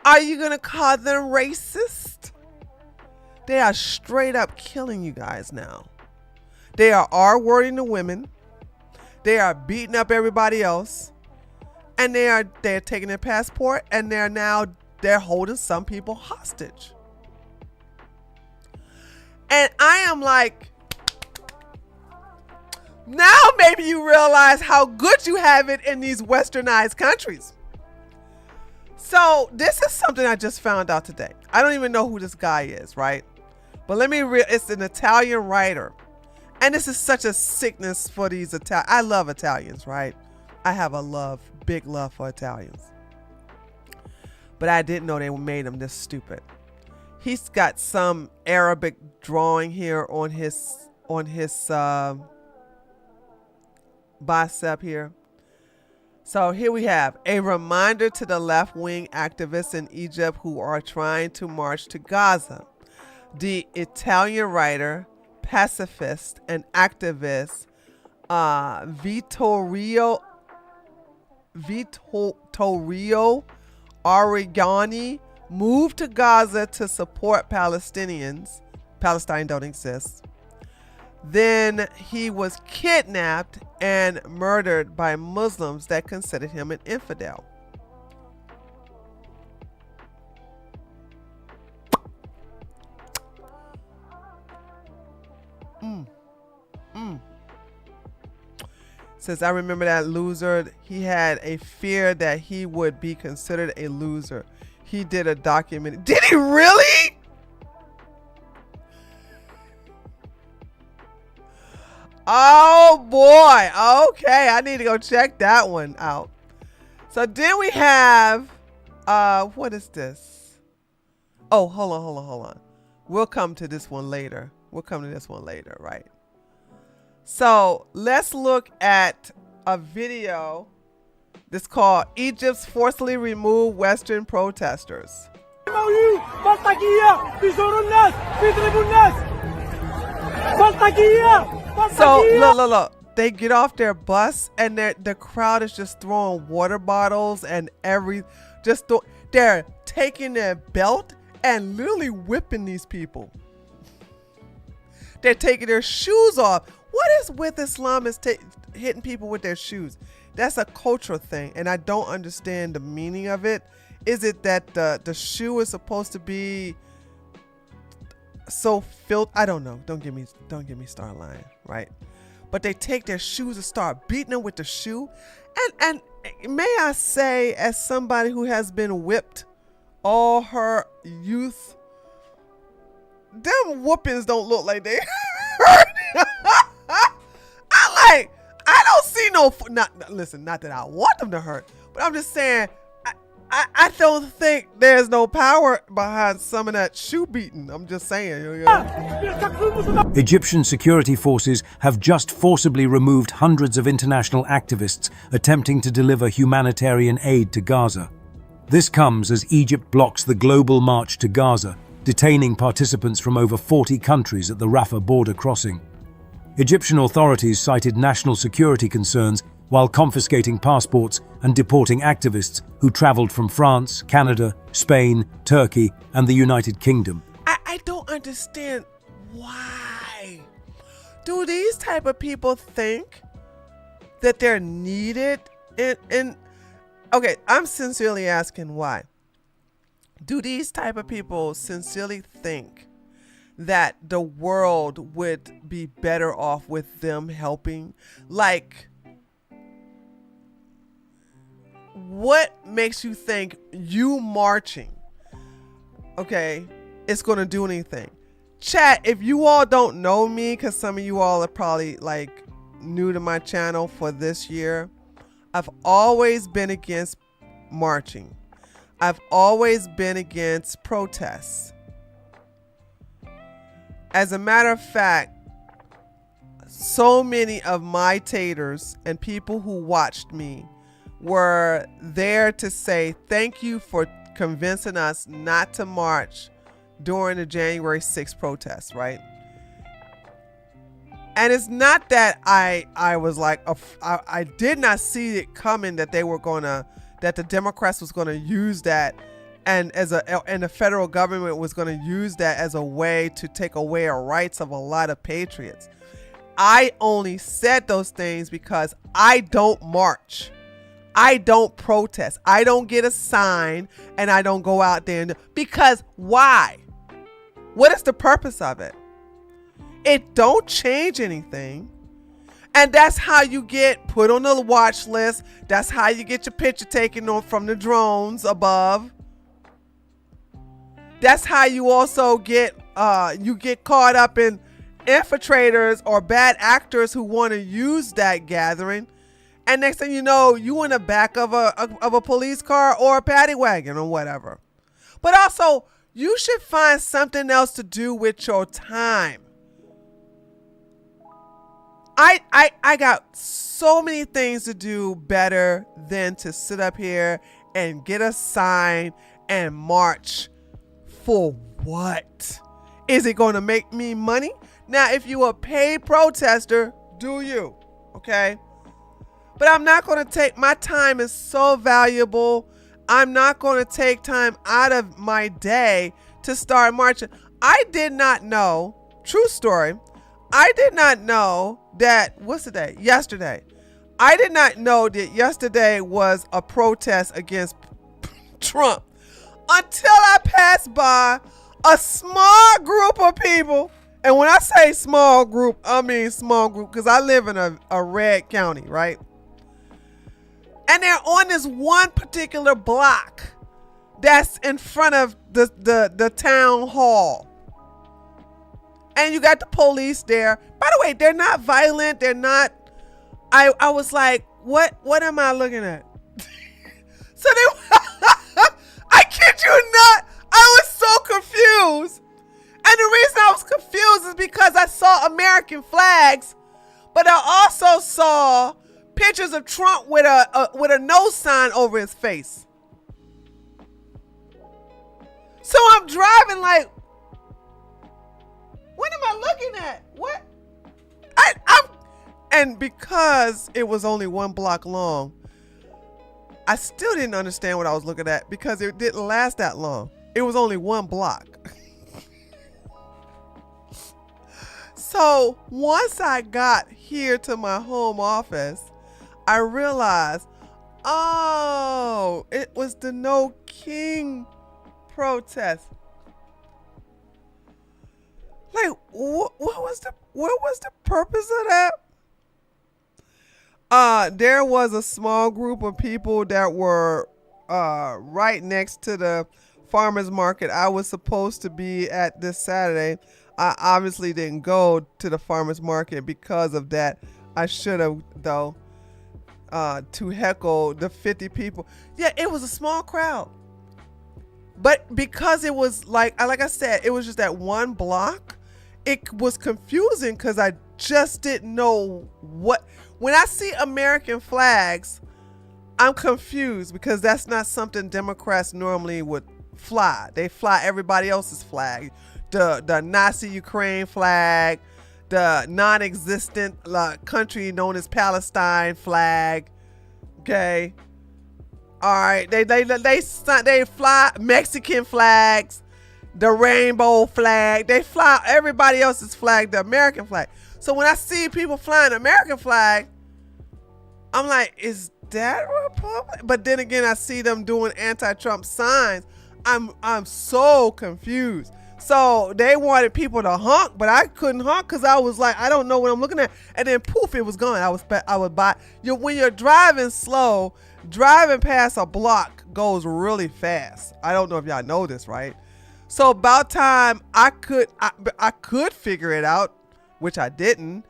Are you going to call them racist? They are straight up killing you guys now. They are R-wording the women. They are beating up everybody else. And they're taking their passport and they're holding some people hostage. And I am like, now maybe you realize how good you have it in these westernized countries. So this is something I just found out today. I don't even know who this guy is, right? But it's an Italian writer. And this is such a sickness for these Italians. I love Italians, right? I have big love for Italians. But I didn't know they made him this stupid. He's got some Arabic drawing here on his bicep here. So here we have a reminder to the left-wing activists in Egypt who are trying to march to Gaza. The Italian writer, pacifist, and activist Vittorio Arrigoni moved to Gaza to support Palestinians. Palestine don't exist. Then he was kidnapped and murdered by Muslims that considered him an infidel. Says, I remember that loser. He had a fear that he would be considered a loser. He did a document. Did he really? Oh boy. Okay, I need to go check that one out. So then we have, what is this? Oh, hold on. We'll come to this one later. Right? So let's look at a video that's called Egypt's Forcibly Remove Western Protesters. So look. They get off their bus and the crowd is just throwing water bottles and they're taking their belt and literally whipping these people. They're taking their shoes off. What is with Islamists hitting people with their shoes? That's a cultural thing, and I don't understand the meaning of it. Is it that the shoe is supposed to be so filthy? I don't know. Don't get me started lying, right? But they take their shoes and start beating them with the shoe. And may I say, as somebody who has been whipped all her youth, them whoopings don't look like they hurt. I don't see not that I want them to hurt, but I'm just saying, I don't think there's no power behind some of that shoe beating. I'm just saying. You know? Egyptian security forces have just forcibly removed hundreds of international activists attempting to deliver humanitarian aid to Gaza. This comes as Egypt blocks the global march to Gaza, detaining participants from over 40 countries at the Rafah border crossing. Egyptian authorities cited national security concerns while confiscating passports and deporting activists who traveled from France, Canada, Spain, Turkey, and the United Kingdom. I don't understand why. Do these type of people think that they're needed okay, I'm sincerely asking why. Do these type of people sincerely think that the world would be better off with them helping? Like, what makes you think you marching, okay, is going to do anything? Chat, if you all don't know me, because some of you all are probably like new to my channel for this year, I've always been against marching. I've always been against protests. As a matter of fact, so many of my taters and people who watched me were there to say thank you for convincing us not to march during the January 6th protests, right? And it's not that I was like, I did not see it coming that they were that the Democrats was going to use that, and the federal government was going to use that as a way to take away our rights of a lot of patriots. I only said those things because I don't march. I don't protest. I don't get a sign and I don't go out there because why? What is the purpose of it? It don't change anything. And that's how you get put on the watch list. That's how you get your picture taken from the drones above. That's how you also get caught up in infiltrators or bad actors who want to use that gathering. And next thing you know, you in the back of a police car or a paddy wagon or whatever. But also, you should find something else to do with your time. I got so many things to do better than to sit up here and get a sign and march. For what? Is it going to make me money? Now, if you a paid protester, do you? Okay? But I'm not going to take, my time is so valuable. I'm not going to take time out of my day to start marching. I did not know, true story, I did not know that, what's the day? Yesterday. I did not know that yesterday was a protest against Trump until I passed by a small group of people. And when I say small group, I mean small group because I live in a red county, right? And they're on this one particular block that's in front of the town hall. And you got the police there. By the way, they're not violent. They're not. I was like, what am I looking at? So they, I kid you not, I was so confused. And the reason I was confused is because I saw American flags, but I also saw pictures of Trump with a no sign over his face. So I'm driving like, what am I looking at? What? And because it was only one block long, I still didn't understand what I was looking at because it didn't last that long. It was only one block. So once I got here to my home office, I realized, oh, it was the No King protest. Like, what was the purpose of that? There was a small group of people that were right next to the farmers market I was supposed to be at this Saturday. I obviously didn't go to the farmers market because of that. I should have, though, to heckle the 50 people. Yeah, it was a small crowd. But because it was like I said, it was just that one block, it was confusing because I just didn't know what. When I see American flags, I'm confused because that's not something Democrats normally would fly. They fly everybody else's flag. The Nazi Ukraine flag, the non-existent country known as Palestine flag. Okay. All right. They fly Mexican flags, the rainbow flag. They fly everybody else's flag, the American flag. So when I see people flying the American flag, I'm like, is that Republic? But then again, I see them doing anti-Trump signs. I'm so confused. So they wanted people to honk, but I couldn't honk because I was like, I don't know what I'm looking at. And then poof, it was gone. I would buy when you're driving slow, driving past a block goes really fast. I don't know if y'all know this, right? So about time I could figure it out, which I didn't.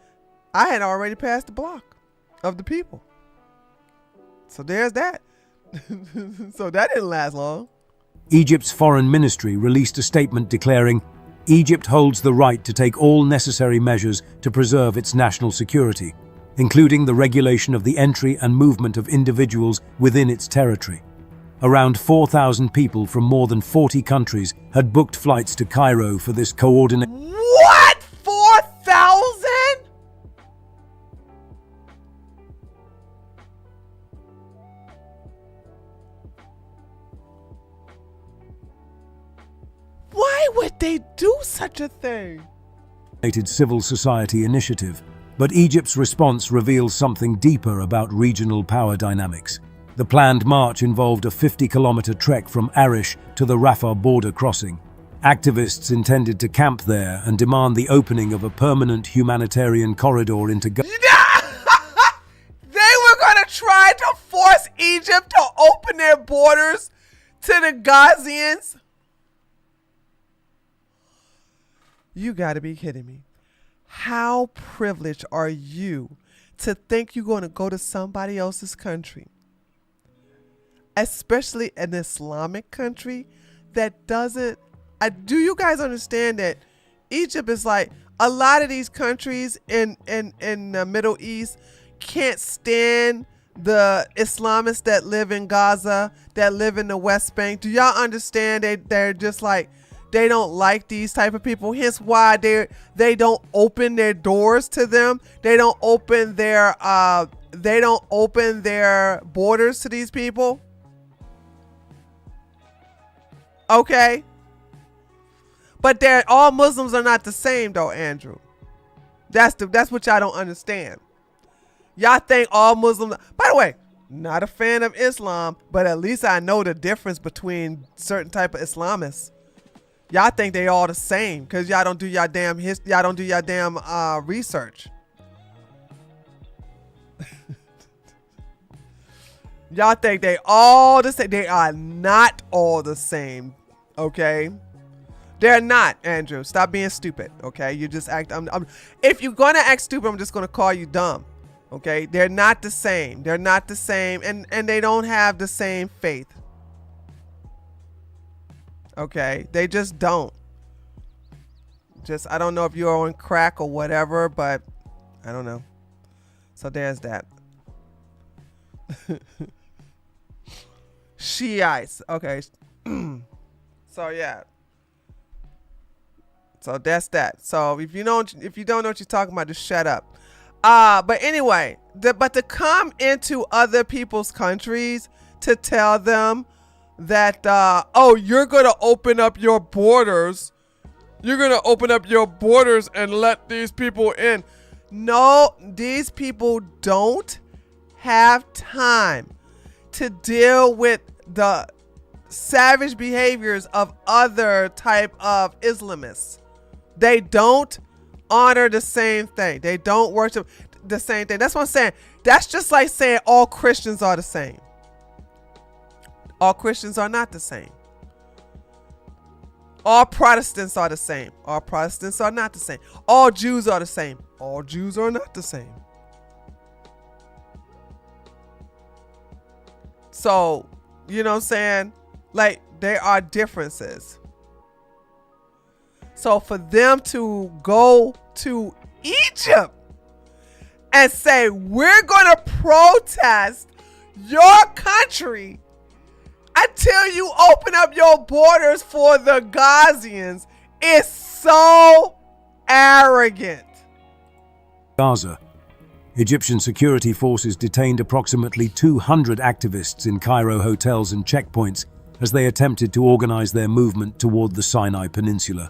I had already passed the block of the people. So there's that. So that didn't last long. Egypt's foreign ministry released a statement declaring, Egypt holds the right to take all necessary measures to preserve its national security, including the regulation of the entry and movement of individuals within its territory. Around 4,000 people from more than 40 countries had booked flights to Cairo for this coordinated... What? 4,000? Why would they do such a thing? Civil society initiative, but Egypt's response reveals something deeper about regional power dynamics. The planned march involved a 50-kilometer trek from Arish to the Rafah border crossing. Activists intended to camp there and demand the opening of a permanent humanitarian corridor into Gaza. They were going to try to force Egypt to open their borders to the Gazians. You got to be kidding me. How privileged are you to think you're going to go to somebody else's country, especially an Islamic country that doesn't... do you guys understand that Egypt is like a lot of these countries in the Middle East can't stand the Islamists that live in Gaza, that live in the West Bank? Do y'all understand they're just like, they don't like these type of people, hence why they don't open their doors to them. They don't open their borders to these people. Okay? But all Muslims are not the same though, Andrew. That's what y'all don't understand. Y'all think all Muslims, by the way, not a fan of Islam, but at least I know the difference between certain type of Islamists. Y'all think they all the same because y'all don't do y'all damn research. Y'all think they all the same. They are not all the same. Okay? They're not, Andrew. Stop being stupid. Okay? You just act. If you're gonna act stupid, I'm just gonna call you dumb. Okay? They're not the same. They're not the same, and they don't have the same faith. Okay, they just don't. I don't know if you're on crack or whatever, but I don't know. So there's that. Shiites. Okay. So yeah. So that's that. So if you don't know what you're talking about, just shut up. But anyway, but to come into other people's countries to tell them that you're gonna open up your borders, and let these people in. No, these people don't have time to deal with the savage behaviors of other type of Islamists. They don't honor the same thing. They don't worship the same thing. That's what I'm saying. That's just like saying all Christians are the same. All Christians are not the same. All Protestants are the same. All Protestants are not the same. All Jews are the same. All Jews are not the same. So, you know what I'm saying? Like, there are differences. So for them to go to Egypt and say, we're going to protest your country until you open up your borders for the Gazians, is so arrogant. Gaza. Egyptian security forces detained approximately 200 activists in Cairo hotels and checkpoints as they attempted to organize their movement toward the Sinai Peninsula.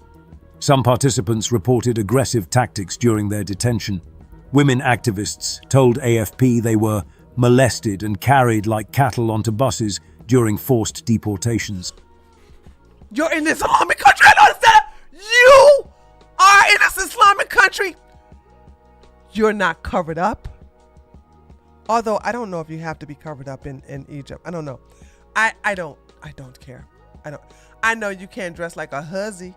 Some participants reported aggressive tactics during their detention. Women activists told AFP they were molested and carried like cattle onto buses during forced deportations. You're in this Islamic country. I don't understand. You are in this Islamic country. You're not covered up. Although I don't know if you have to be covered up in Egypt. I don't know. I don't care. I know you can't dress like a hussy.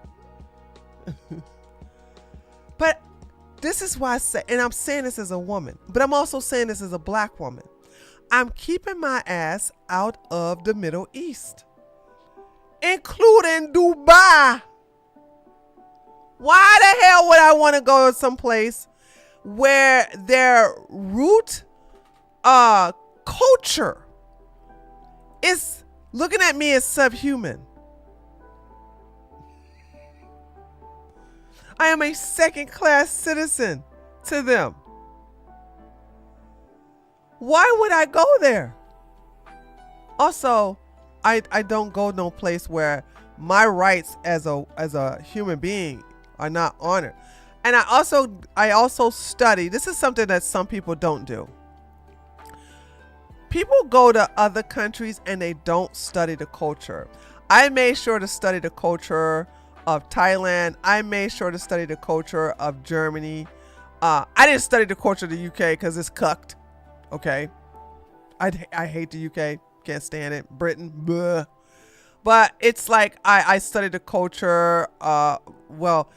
But this is why I say, and I'm saying this as a woman, but I'm also saying this as a black woman. I'm keeping my ass out of the Middle East, including Dubai. Why the hell would I want to go someplace where their root culture is looking at me as subhuman? I am a second-class citizen to them. Why would I go there? Also, I don't go no place where my rights as a human being are not honored. And I also study. This is something that some people don't do. People go to other countries and they don't study the culture. I made sure to study the culture of Thailand. I made sure to study the culture of Germany. I didn't study the culture of the UK because it's cucked. Okay. I hate the UK. Can't stand it. Britain. Bleh. But it's like I studied the culture. Well,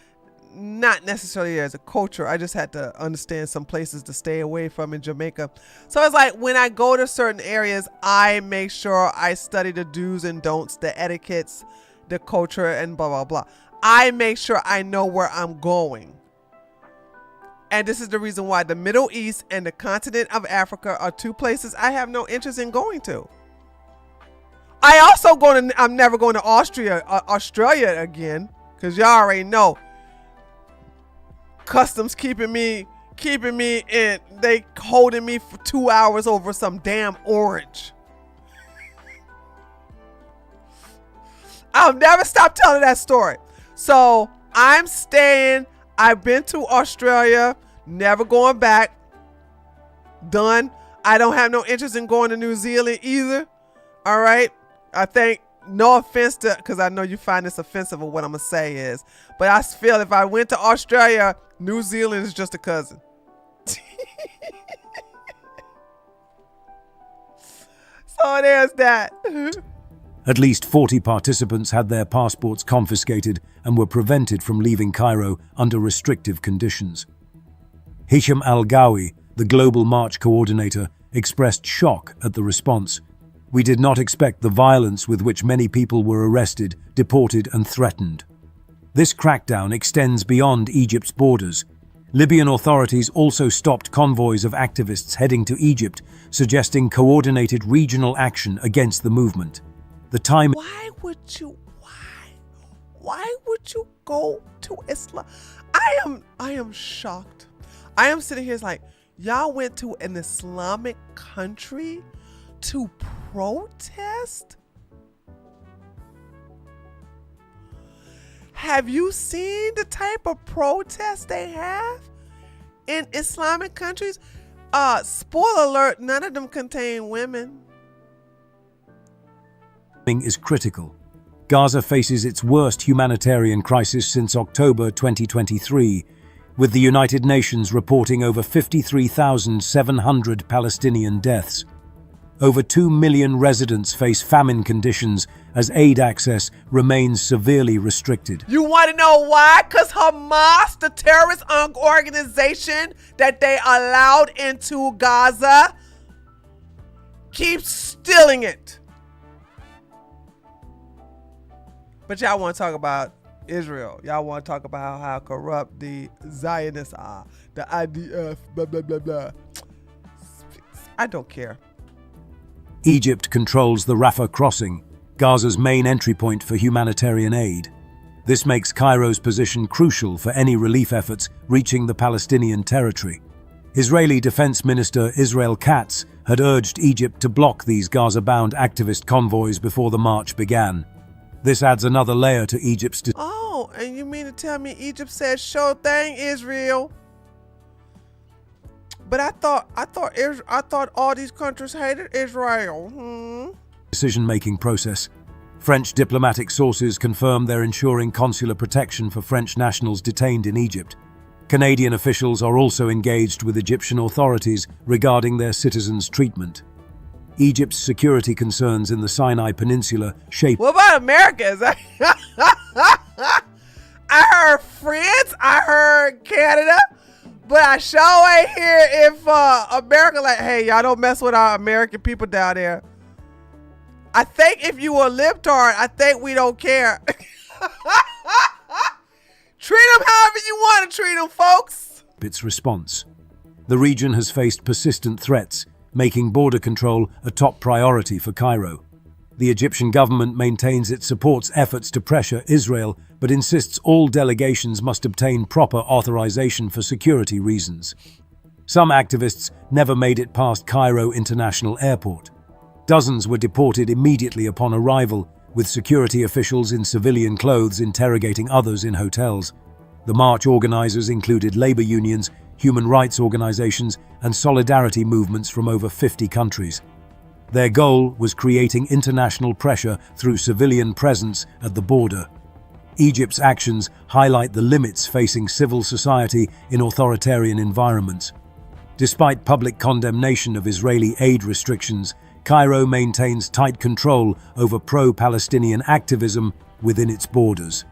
not necessarily as a culture. I just had to understand some places to stay away from in Jamaica. So it's like when I go to certain areas, I make sure I study the do's and don'ts, the etiquettes, the culture, and blah, blah, blah. I make sure I know where I'm going. And this is the reason why the Middle East and the continent of Africa are two places I have no interest in going to. I'm never going to Australia again, because y'all already know customs keeping me in, they holding me for 2 hours over some damn orange. I'll never stop telling that story. So I'm staying. I've been to Australia, never going back. Done. I don't have no interest in going to New Zealand either. All right. I think, no offense to, because I know you find this offensive of what I'm going to say is, but I feel if I went to Australia, New Zealand is just a cousin. So there's that. At least 40 participants had their passports confiscated and were prevented from leaving Cairo under restrictive conditions. Hisham Al-Gawi, the Global March coordinator, expressed shock at the response. "We did not expect the violence with which many people were arrested, deported, and threatened." This crackdown extends beyond Egypt's borders. Libyan authorities also stopped convoys of activists heading to Egypt, suggesting coordinated regional action against the movement. The time. Why would you go to Islam? I am shocked. I am sitting here like, y'all went to an Islamic country to protest? Have you seen the type of protest they have in Islamic countries? Spoiler alert, none of them contain women. Is critical. Gaza faces its worst humanitarian crisis since October 2023, with the United Nations reporting over 53,700 Palestinian deaths. Over 2 million residents face famine conditions as aid access remains severely restricted. You want to know why? Because Hamas, the terrorist organization that they allowed into Gaza, keeps stealing it. But y'all want to talk about Israel. Y'all want to talk about how corrupt the Zionists are, the IDF, blah, blah, blah, blah. I don't care. Egypt controls the Rafah crossing, Gaza's main entry point for humanitarian aid. This makes Cairo's position crucial for any relief efforts reaching the Palestinian territory. Israeli Defense Minister Israel Katz had urged Egypt to block these Gaza-bound activist convoys before the march began. This adds another layer to Egypt's... Oh, and you mean to tell me Egypt said, "Sure thing, Israel"? But I thought all these countries hated Israel. decision-making process. French diplomatic sources confirm they're ensuring consular protection for French nationals detained in Egypt. Canadian officials are also engaged with Egyptian authorities regarding their citizens' treatment. Egypt's security concerns in the Sinai Peninsula shape... What about Americans? I heard France, I heard Canada, but I sure ain't hear if America like, hey, y'all don't mess with our American people down there. I think if you were a libtard, I think we don't care. Treat them however you want to treat them, folks. Its response. The region has faced persistent threats, making border control a top priority for Cairo. The Egyptian government maintains it supports efforts to pressure Israel, but insists all delegations must obtain proper authorization for security reasons. Some activists never made it past Cairo International Airport. Dozens were deported immediately upon arrival, with security officials in civilian clothes interrogating others in hotels. The march organizers included labor unions, human rights organizations, and solidarity movements from over 50 countries. Their goal was creating international pressure through civilian presence at the border. Egypt's actions highlight the limits facing civil society in authoritarian environments. Despite public condemnation of Israeli aid restrictions, Cairo maintains tight control over pro-Palestinian activism within its borders.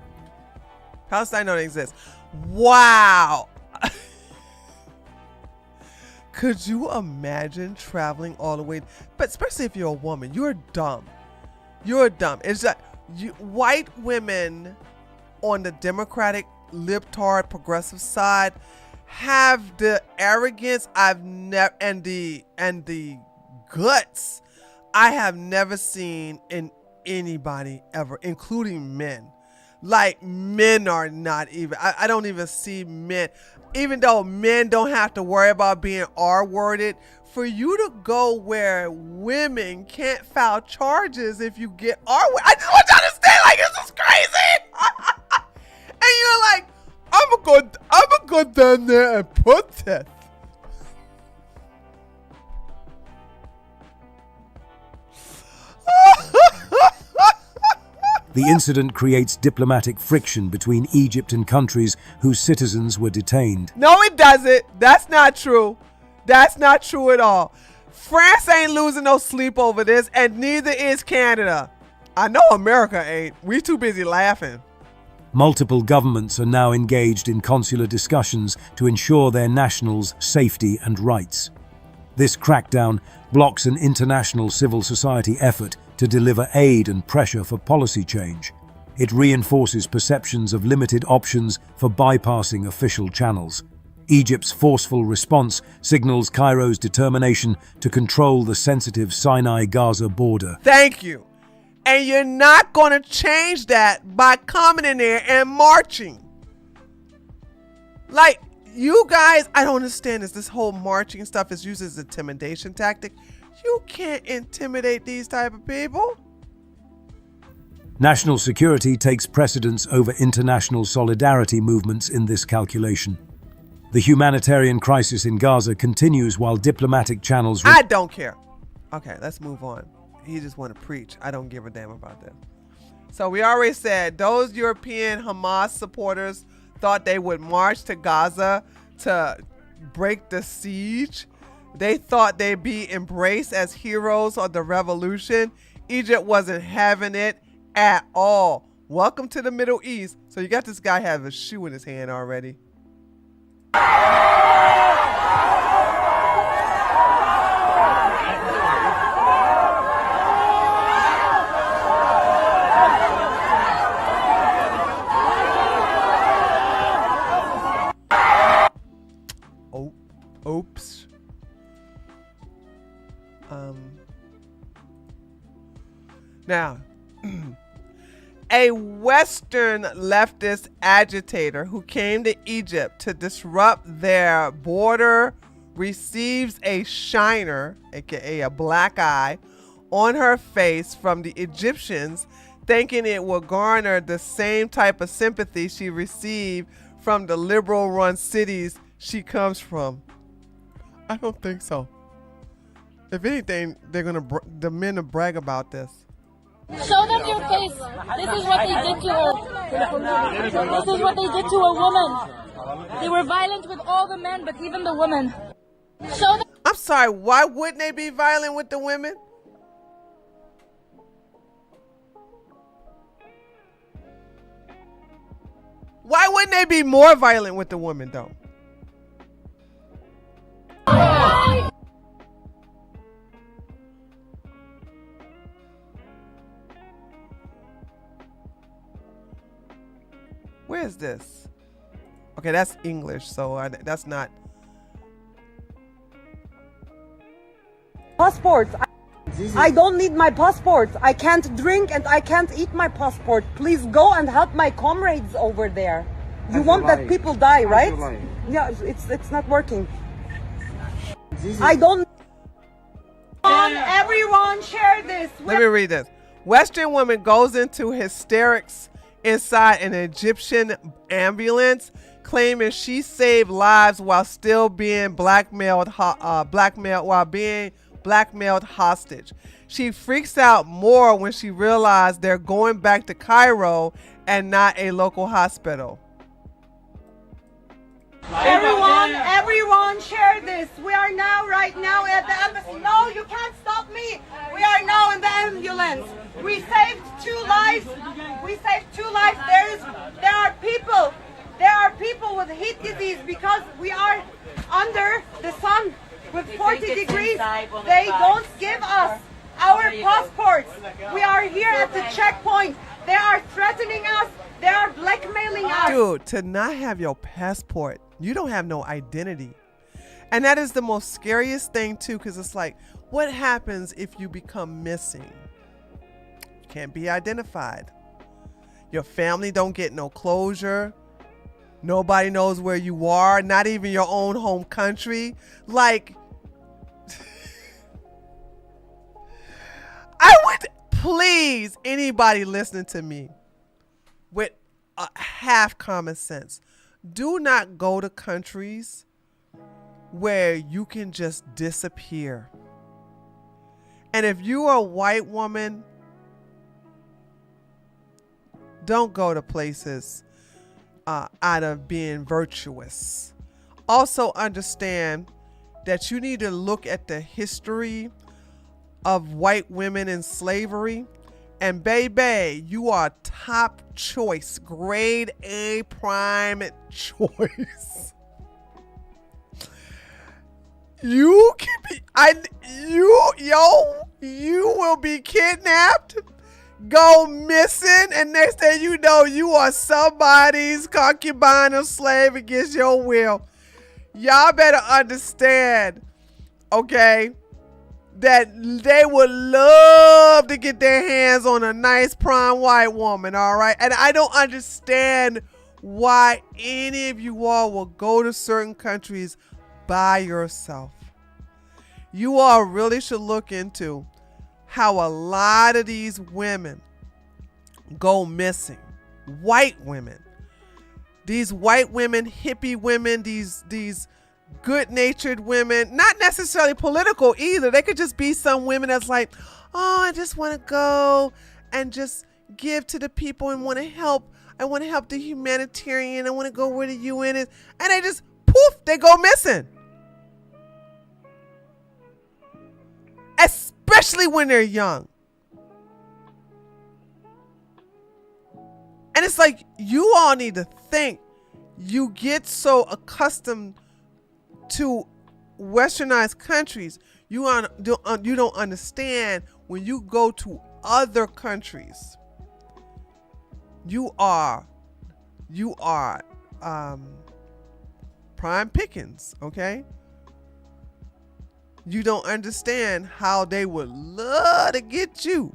Palestine don't exist. Wow. Could you imagine traveling all the way? But especially if you're a woman, you're dumb. You're dumb. It's that white women on the Democratic, libtard, progressive side have the arrogance and the guts I have never seen in anybody ever, including men. Like, men are not even, I don't even see men, even though men don't have to worry about being R-worded, for you to go where women can't file charges if you get R-worded. I just want you to understand, like, this is crazy. And you're like, I'm gonna go down there and protest. The incident creates diplomatic friction between Egypt and countries whose citizens were detained. No, it doesn't. That's not true. That's not true at all. France ain't losing no sleep over this, and neither is Canada. I know America ain't. We too busy laughing. Multiple governments are now engaged in consular discussions to ensure their nationals' safety and rights. This crackdown blocks an international civil society effort to deliver aid and pressure for policy change. It reinforces perceptions of limited options for bypassing official channels. Egypt's forceful response signals Cairo's determination to control the sensitive Sinai-Gaza border. Thank you. And you're not going to change that by coming in there and marching. Like, you guys, I don't understand this. This whole marching stuff is used as an intimidation tactic. You can't intimidate these type of people. National security takes precedence over international solidarity movements in this calculation. The humanitarian crisis in Gaza continues while diplomatic channels... I don't care. Okay, let's move on. He just want to preach. I don't give a damn about that. So we already said those European Hamas supporters thought they would march to Gaza to break the siege. They thought they'd be embraced as heroes of the revolution. Egypt wasn't having it at all. Welcome to the Middle East. So you got this guy have a shoe in his hand already. Oh, oops. Now, a Western leftist agitator who came to Egypt to disrupt their border receives a shiner, aka a black eye, on her face from the Egyptians, thinking it will garner the same type of sympathy she received from the liberal-run cities she comes from. I don't think so. If anything, the men will brag about this. Show them your face. This is what they did to her. This is what they did to a woman. They were violent with all the men, but even the women. Show them. I'm sorry, why wouldn't they be violent with the women? Why wouldn't they be more violent with the women, though? Where is this? Okay, that's English, so that's not. Passports. I don't need my passport. I can't drink and I can't eat my passport. Please go and help my comrades over there. You want that people die, right? Yeah, it's not working. I don't. Everyone share this. Let me read this. Western woman goes into hysterics inside an Egyptian ambulance, claiming she saved lives while still being blackmailed hostage. She freaks out more when she realized they're going back to Cairo and not a local hospital. Everyone share this. We are now right now at the embassy. No, you can't stop me. We are now in the ambulance. We saved 2 lives. We saved 2 lives. There are people with heat disease because we are under the sun with 40 degrees. They don't give us our passports. We are here at the checkpoint. They are threatening us. They are blackmailing us. Dude, to not have your passport, you don't have no identity. And that is the most scariest thing too, because it's like, what happens if you become missing? You can't be identified. Your family don't get no closure. Nobody knows where you are, not even your own home country. Like, I would please, anybody listening to me with a half common sense, do not go to countries where you can just disappear. And if you are a white woman, don't go to places out of being virtuous. Also understand that you need to look at the history of white women in slavery. And baby, you are top choice, grade A prime choice. You can be, you will be kidnapped, go missing, and next thing you know, you are somebody's concubine or slave against your will. Y'all better understand, okay, that they would love to get their hands on a nice prime white woman, all right? And I don't understand why any of you all will go to certain countries by yourself. You all really should look into how a lot of these women go missing. White women. These white women, hippie women, these good-natured women, not necessarily political either. They could just be some women that's like, oh, I just want to go and just give to the people and want to help. I want to help the humanitarian. I want to go where the UN is. And they just, poof, they go missing. Especially when they're young. And it's like, you all need to think. You get so accustomed to westernized countries, you don't understand when you go to other countries, you are prime pickings, okay? You don't understand how they would love to get you.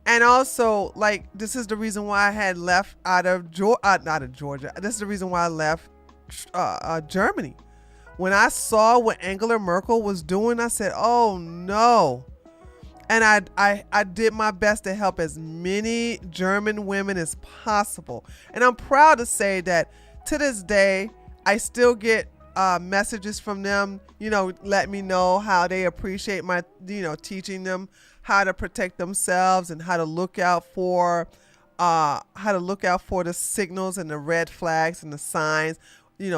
And also, like, this is the reason why I had left out of Georgia. This is the reason why I left Germany. When I saw what Angela Merkel was doing, I said, oh no. And I did my best to help as many German women as possible. And I'm proud to say that to this day, I still get messages from them, let me know how they appreciate my, teaching them how to protect themselves and how to look out for the signals and the red flags and the signs.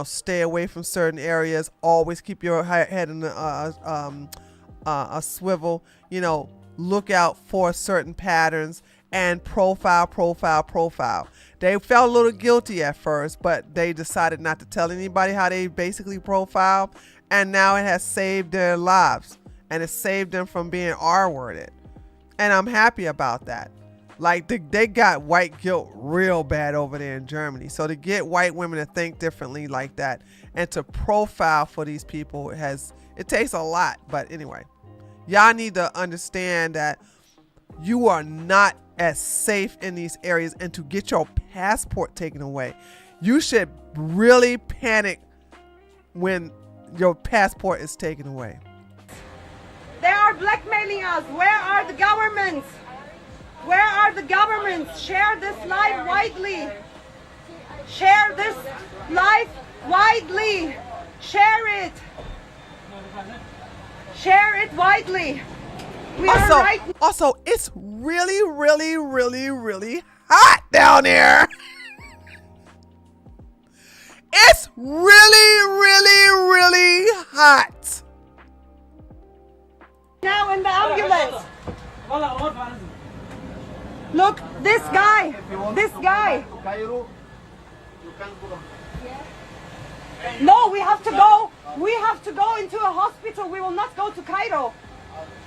Stay away from certain areas. Always keep your head in a swivel. Look out for certain patterns and profile. They felt a little guilty at first, but they decided not to tell anybody how they basically profile. And now it has saved their lives and it saved them from being R-worded. And I'm happy about that. Like they got white guilt real bad over there in Germany. So to get white women to think differently like that and to profile for these people it takes a lot. But anyway, y'all need to understand that you are not as safe in these areas, and to get your passport taken away, you should really panic when your passport is taken away. They are blackmailing us. Where are the governments? Where are the governments? Share this live widely. Share this live widely. Share it. Share it widely. Also, it's really, really, really, really hot down there. It's really, really, really hot. Now in the ambulance. Look, this guy. No, we have to go. We have to go into a hospital. We will not go to Cairo.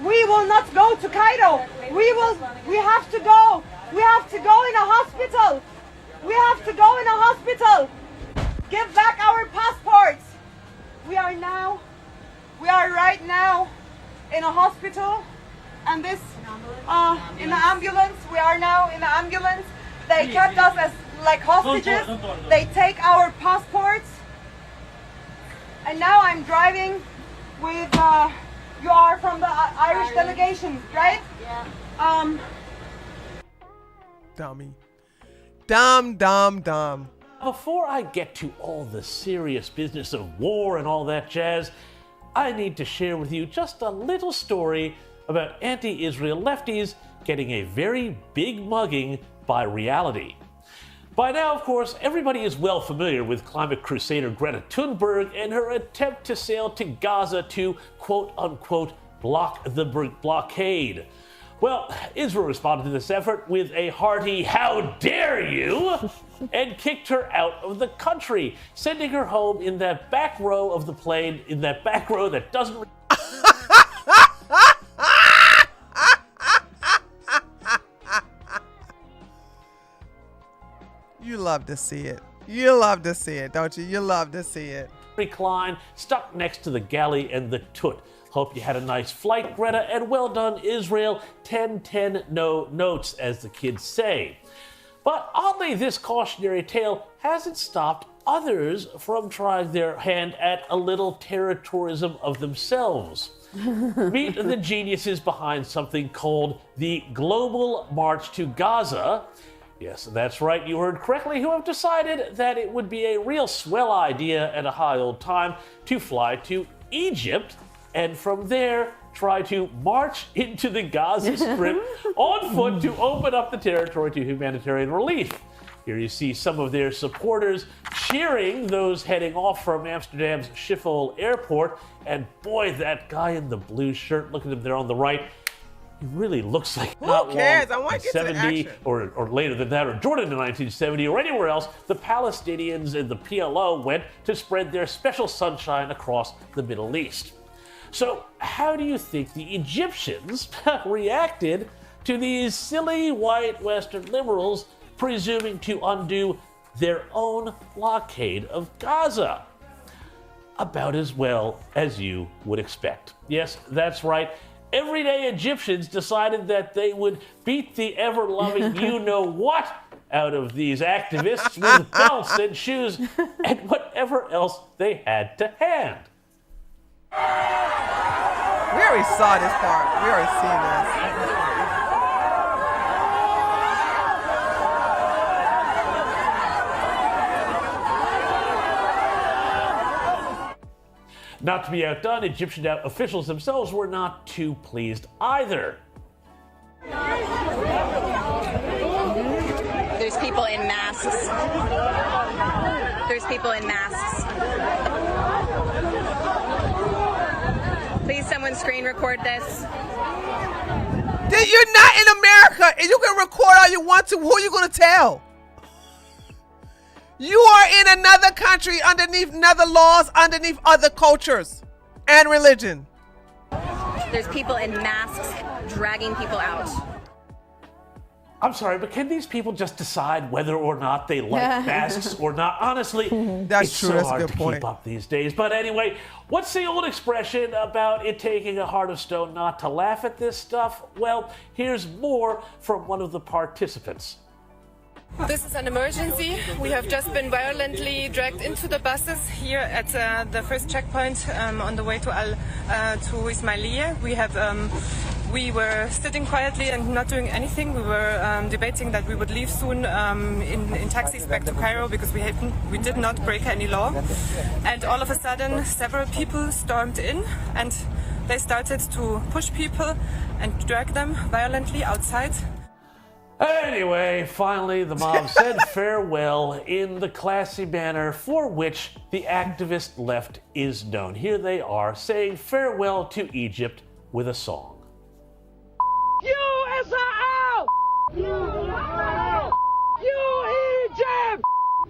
We will not go to Cairo. We have to go. We have to go in a hospital. We have to go in a hospital. Give back our passports. We are right now in a hospital, and this in the ambulance. We are now in the ambulance. They kept us as like hostages. They take our passports, and now I'm driving with. You are from the Irish delegation, right? Yeah. Dummy. Dumb. Before I get to all the serious business of war and all that jazz, I need to share with you just a little story about anti-Israel lefties getting a very big mugging by reality. By now, of course, everybody is well familiar with climate crusader Greta Thunberg and her attempt to sail to Gaza to, quote-unquote, block the blockade. Well, Israel responded to this effort with a hearty, "How dare you!" and kicked her out of the country, sending her home in that back row of the plane, in that back row that doesn't... You love to see it. You love to see it, don't you? You love to see it. recline, stuck next to the galley and the toot. Hope you had a nice flight, Greta, and well done, Israel. 10-10 no notes, as the kids say. But oddly, this cautionary tale hasn't stopped others from trying their hand at a little terrorism of themselves. Meet the geniuses behind something called the Global March to Gaza. Yes, that's right, you heard correctly, who have decided that it would be a real swell idea at a high old time to fly to Egypt and from there try to march into the Gaza Strip on foot to open up the territory to humanitarian relief. Here you see some of their supporters cheering those heading off from Amsterdam's Schiphol airport, and boy, that guy in the blue shirt, look at him there on the right, he really looks like Who cares? I want to get to the 70 action. or later than that, or Jordan in 1970, or anywhere else, the Palestinians and the PLO went to spread their special sunshine across the Middle East. So how do you think the Egyptians reacted to these silly white Western liberals presuming to undo their own blockade of Gaza? About as well as you would expect. Yes, that's right. Everyday Egyptians decided that they would beat the ever-loving you-know-what out of these activists with belts and shoes and whatever else they had to hand. We already saw this part. We already seen this. Not to be outdone, Egyptian officials themselves were not too pleased either. There's people in masks. There's people in masks. Please, someone screen record this. You're not in America, and you can record all you want to. Who are you going to tell? You are in another country, underneath other laws, underneath other cultures and religion. There's people in masks dragging people out. I'm sorry, but can these people just decide whether or not they like masks or not? Honestly, That's it's true. so That's a hard good to point. keep up these days. But anyway, what's the old expression about it taking a heart of stone not to laugh at this stuff? Well, here's more from one of the participants. This is an emergency. We have just been violently dragged into the buses here at the first checkpoint on the way to Ismailia. We were sitting quietly and not doing anything. We were debating that we would leave soon in taxis back to Cairo because we did not break any law. And all of a sudden, several people stormed in and they started to push people and drag them violently outside. Anyway, finally, the mob said farewell in the classy manner for which the activist left is known. Here they are saying farewell to Egypt with a song. You Israel! You Israel! You Egypt!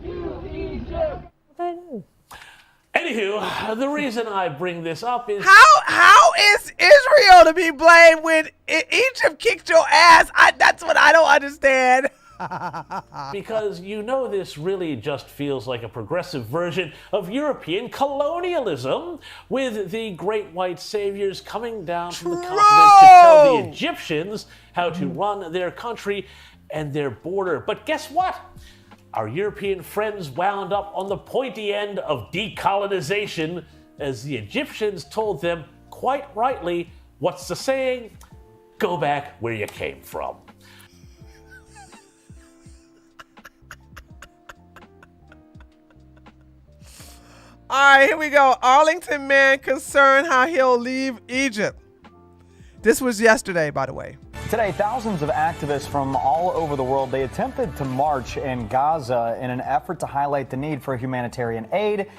You Egypt! Anywho, the reason I bring this up is... How is Israel to be blamed when Egypt kicked your ass? That's what I don't understand. Because you know this really just feels like a progressive version of European colonialism, with the great white saviors coming down from the continent to tell the Egyptians how to run their country and their border. But guess what? Our European friends wound up on the pointy end of decolonization as the Egyptians told them, quite rightly, what's the saying? Go back where you came from. All right, here we go. Arlington man concerned how he'll leave Egypt. This was yesterday, by the way. Today, thousands of activists from all over the world, they attempted to march in Gaza in an effort to highlight the need for humanitarian aid,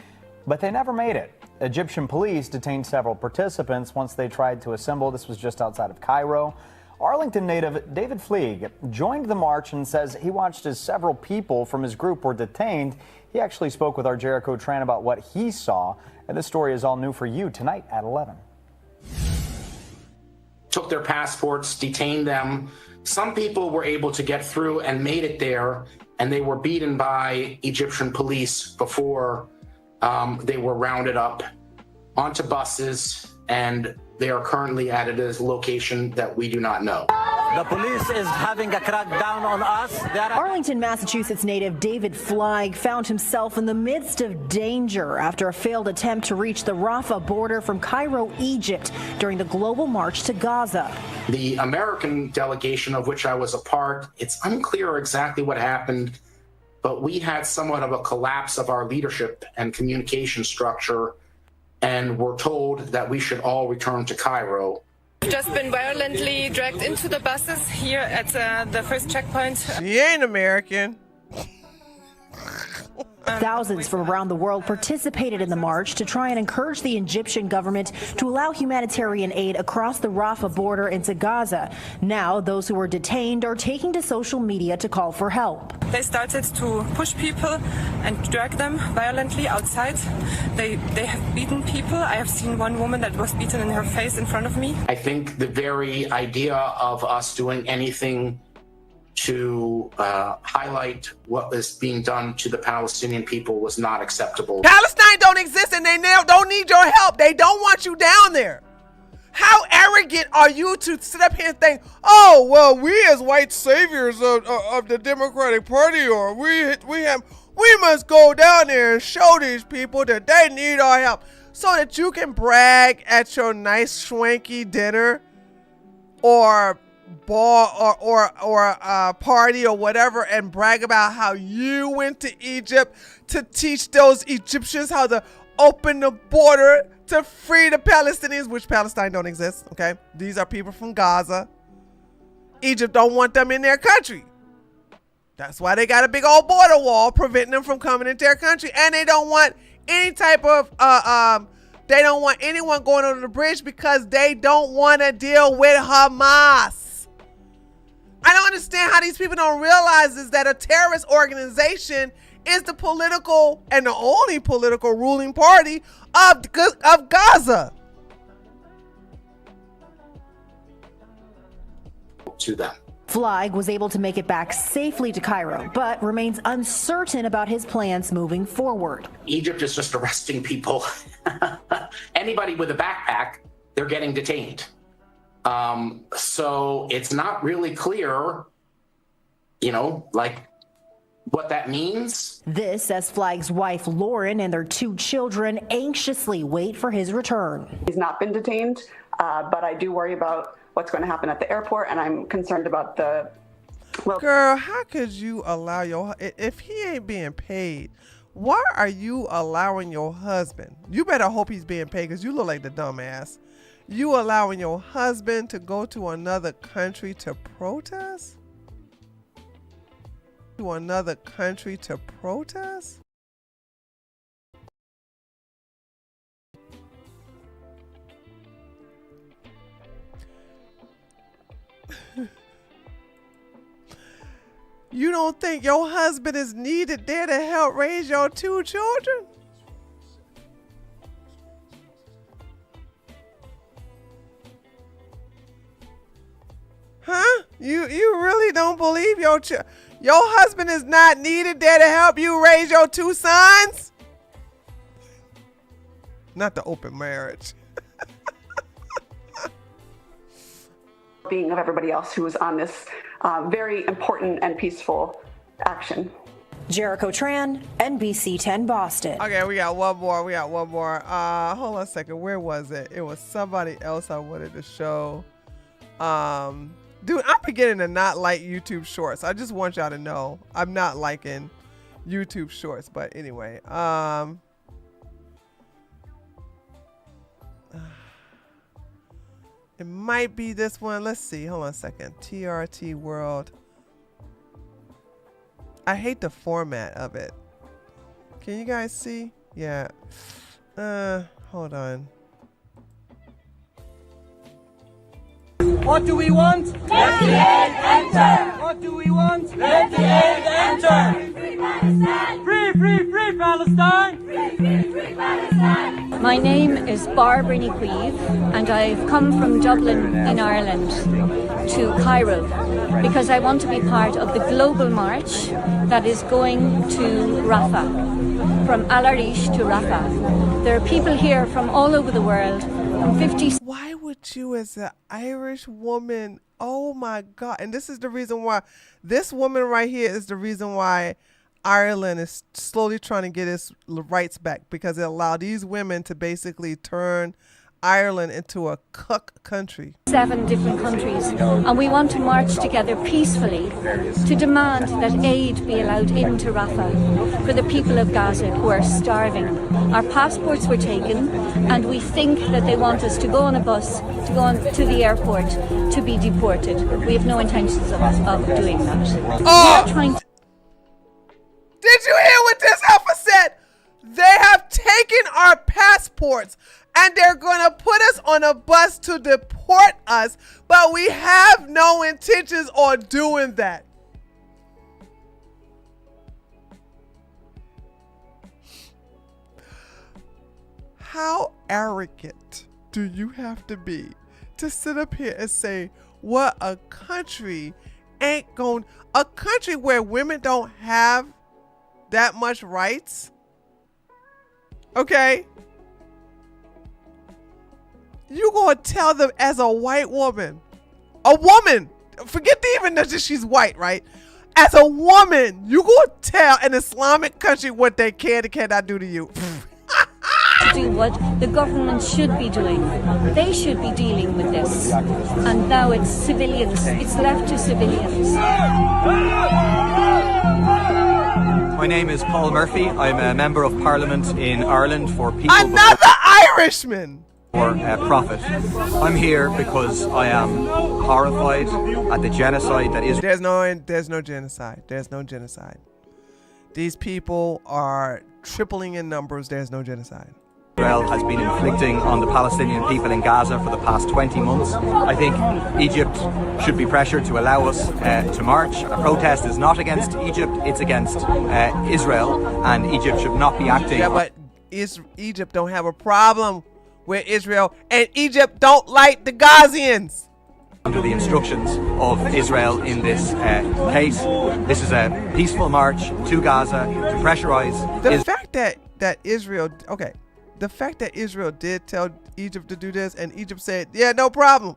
but they never made it. Egyptian police detained several participants once they tried to assemble. This was just outside of Cairo. Arlington native David Fleeg joined the march and says he watched as several people from his group were detained. He actually spoke with our Jericho Tran about what he saw, and this story is all new for you tonight at 11. Took their passports, detained them. Some people were able to get through and made it there, and they were beaten by Egyptian police before they were rounded up onto buses, and they are currently at a location that we do not know. The police is having a crackdown on us. Arlington, Massachusetts native David Fleig found himself in the midst of danger after a failed attempt to reach the Rafah border from Cairo, Egypt during the global march to Gaza. The American delegation of which I was a part, it's unclear exactly what happened, but we had somewhat of a collapse of our leadership and communication structure, and were told that we should all return to Cairo. We've just been violently dragged into the buses here at the first checkpoint. She ain't American. Thousands from around the world participated in the march to try and encourage the Egyptian government to allow humanitarian aid across the Rafah border into Gaza. Now, those who were detained are taking to social media to call for help. They started to push people and drag them violently outside. They have beaten people. I have seen one woman that was beaten in her face in front of me. I think the very idea of us doing anything to highlight what was being done to the Palestinian people was not acceptable. Palestine don't exist and they don't need your help. They don't want you down there. How arrogant are you to sit up here and think, oh, well, we as white saviors of the Democratic Party, or we must go down there and show these people that they need our help. so that you can brag at your nice schwanky dinner or ball or party or whatever, and brag about how you went to Egypt to teach those Egyptians how to open the border to free the Palestinians, which Palestine don't exist, okay? These are people from Gaza. Egypt don't want them in their country. That's why they got a big old border wall preventing them from coming into their country. And they don't want any type of, they don't want anyone going over the bridge because they don't want to deal with Hamas. I don't understand how these people don't realize is that a terrorist organization is the political and the only political ruling party of Gaza. To them. Flag was able to make it back safely to Cairo, but remains uncertain about his plans moving forward. Egypt is just arresting people. Anybody with a backpack, they're getting detained. So it's not really clear, like what that means. This as Flag's wife, Lauren, and their 2 children anxiously wait for his return. He's not been detained, but I do worry about what's going to happen at the airport, and I'm concerned about the... Well, girl, how could you allow if he ain't being paid, why are you allowing your husband? You better hope he's being paid because you look like the dumbass. You allowing your husband to go to another country to protest? To another country to protest? You don't think your husband is needed there to help raise your 2 children? Huh? You really don't believe your husband is not needed there to help you raise your 2 sons? Not the open marriage. being of everybody else who was on this very important and peaceful action. Jericho Tran, NBC 10 Boston. Okay, we got one more. Hold on a second. Where was it? It was somebody else I wanted to show. Dude, I'm beginning to not like YouTube Shorts. I just want y'all to know I'm not liking YouTube Shorts. But anyway, it might be this one. Let's see. Hold on a second. TRT World. I hate the format of it. Can you guys see? Yeah. Hold on. What do we want? Let the aid enter! What do we want? Let the aid enter! Free Palestine! Free, free, free Palestine! Free, free, free Palestine! My name is Barbara Niqueeve, and I've come from Dublin in Ireland to Cairo because I want to be part of the global march that is going to Rafah, from Al Arish to Rafah. There are people here from all over the world, from 50... Why would you as an Irish woman, oh my God, and this is the reason why, this woman right here is the reason why Ireland is slowly trying to get its rights back, because it allowed these women to basically turn Ireland into a cuck country. 7 different countries, and we want to march together peacefully to demand that aid be allowed into Rafah for the people of Gaza who are starving. Our passports were taken, and we think that they want us to go on a bus to go on to the airport to be deported. We have no intentions of doing that. We are trying to... Did you hear what this heifer said? They have taken our passports and they're going to put us on a bus to deport us, but we have no intentions on doing that. How arrogant do you have to be to sit up here and say what a country ain't going, a country where women don't have that much rights? Okay? You gonna tell them as a white woman, forget even that she's white, right? As a woman, you gonna tell an Islamic country what they can and cannot do to you. to do what the government should be doing. They should be dealing with this. And now it's civilians. It's left to civilians. My name is Paul Murphy. I'm a member of Parliament in Ireland for People Another Irishman! for Profit. I'm here because I am horrified at the genocide that is. There's no genocide. There's no genocide. These people are tripling in numbers. There's no genocide. Israel has been inflicting on the Palestinian people in Gaza for the past 20 months. I think Egypt should be pressured to allow us to march. A protest is not against Egypt, it's against Israel, and Egypt should not be acting. Yeah, but Egypt don't have a problem with Israel, and Egypt don't like the Gazians. Under the instructions of Israel in this case. This is a peaceful march to Gaza to pressurize. The fact that Israel, okay, the fact that Israel did tell Egypt to do this, and Egypt said, yeah, no problem.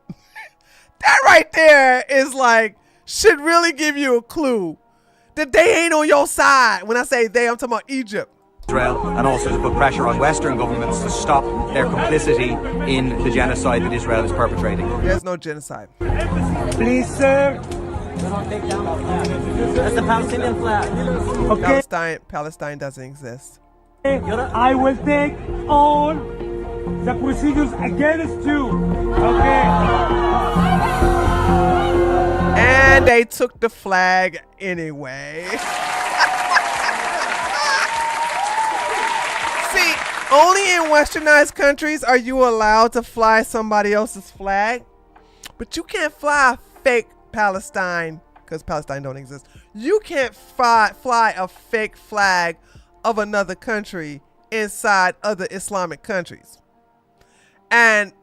That right there is like, should really give you a clue that they ain't on your side. When I say they, I'm talking about Egypt. Israel, and also to put pressure on Western governments to stop their complicity in the genocide that Israel is perpetrating. There's no genocide. Please, sir. That's the Palestinian flag. Okay. Palestine doesn't exist. I will take all the procedures against you. Okay. And they took the flag anyway. See, only in westernized countries are you allowed to fly somebody else's flag. But you can't fly a fake Palestine, because Palestine don't exist. You can't fly a fake flag of another country inside other Islamic countries. And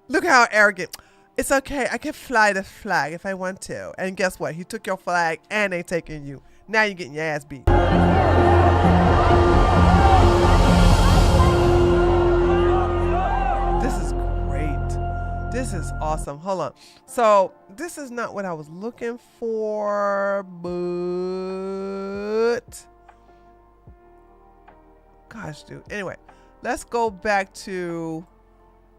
look how arrogant. It's okay, I can fly the flag if I want to. And guess what? He took your flag and they taking you. Now you're getting your ass beat. This is great. This is awesome. Hold on. So this is not what I was looking for, but gosh, dude. Anyway, let's go back to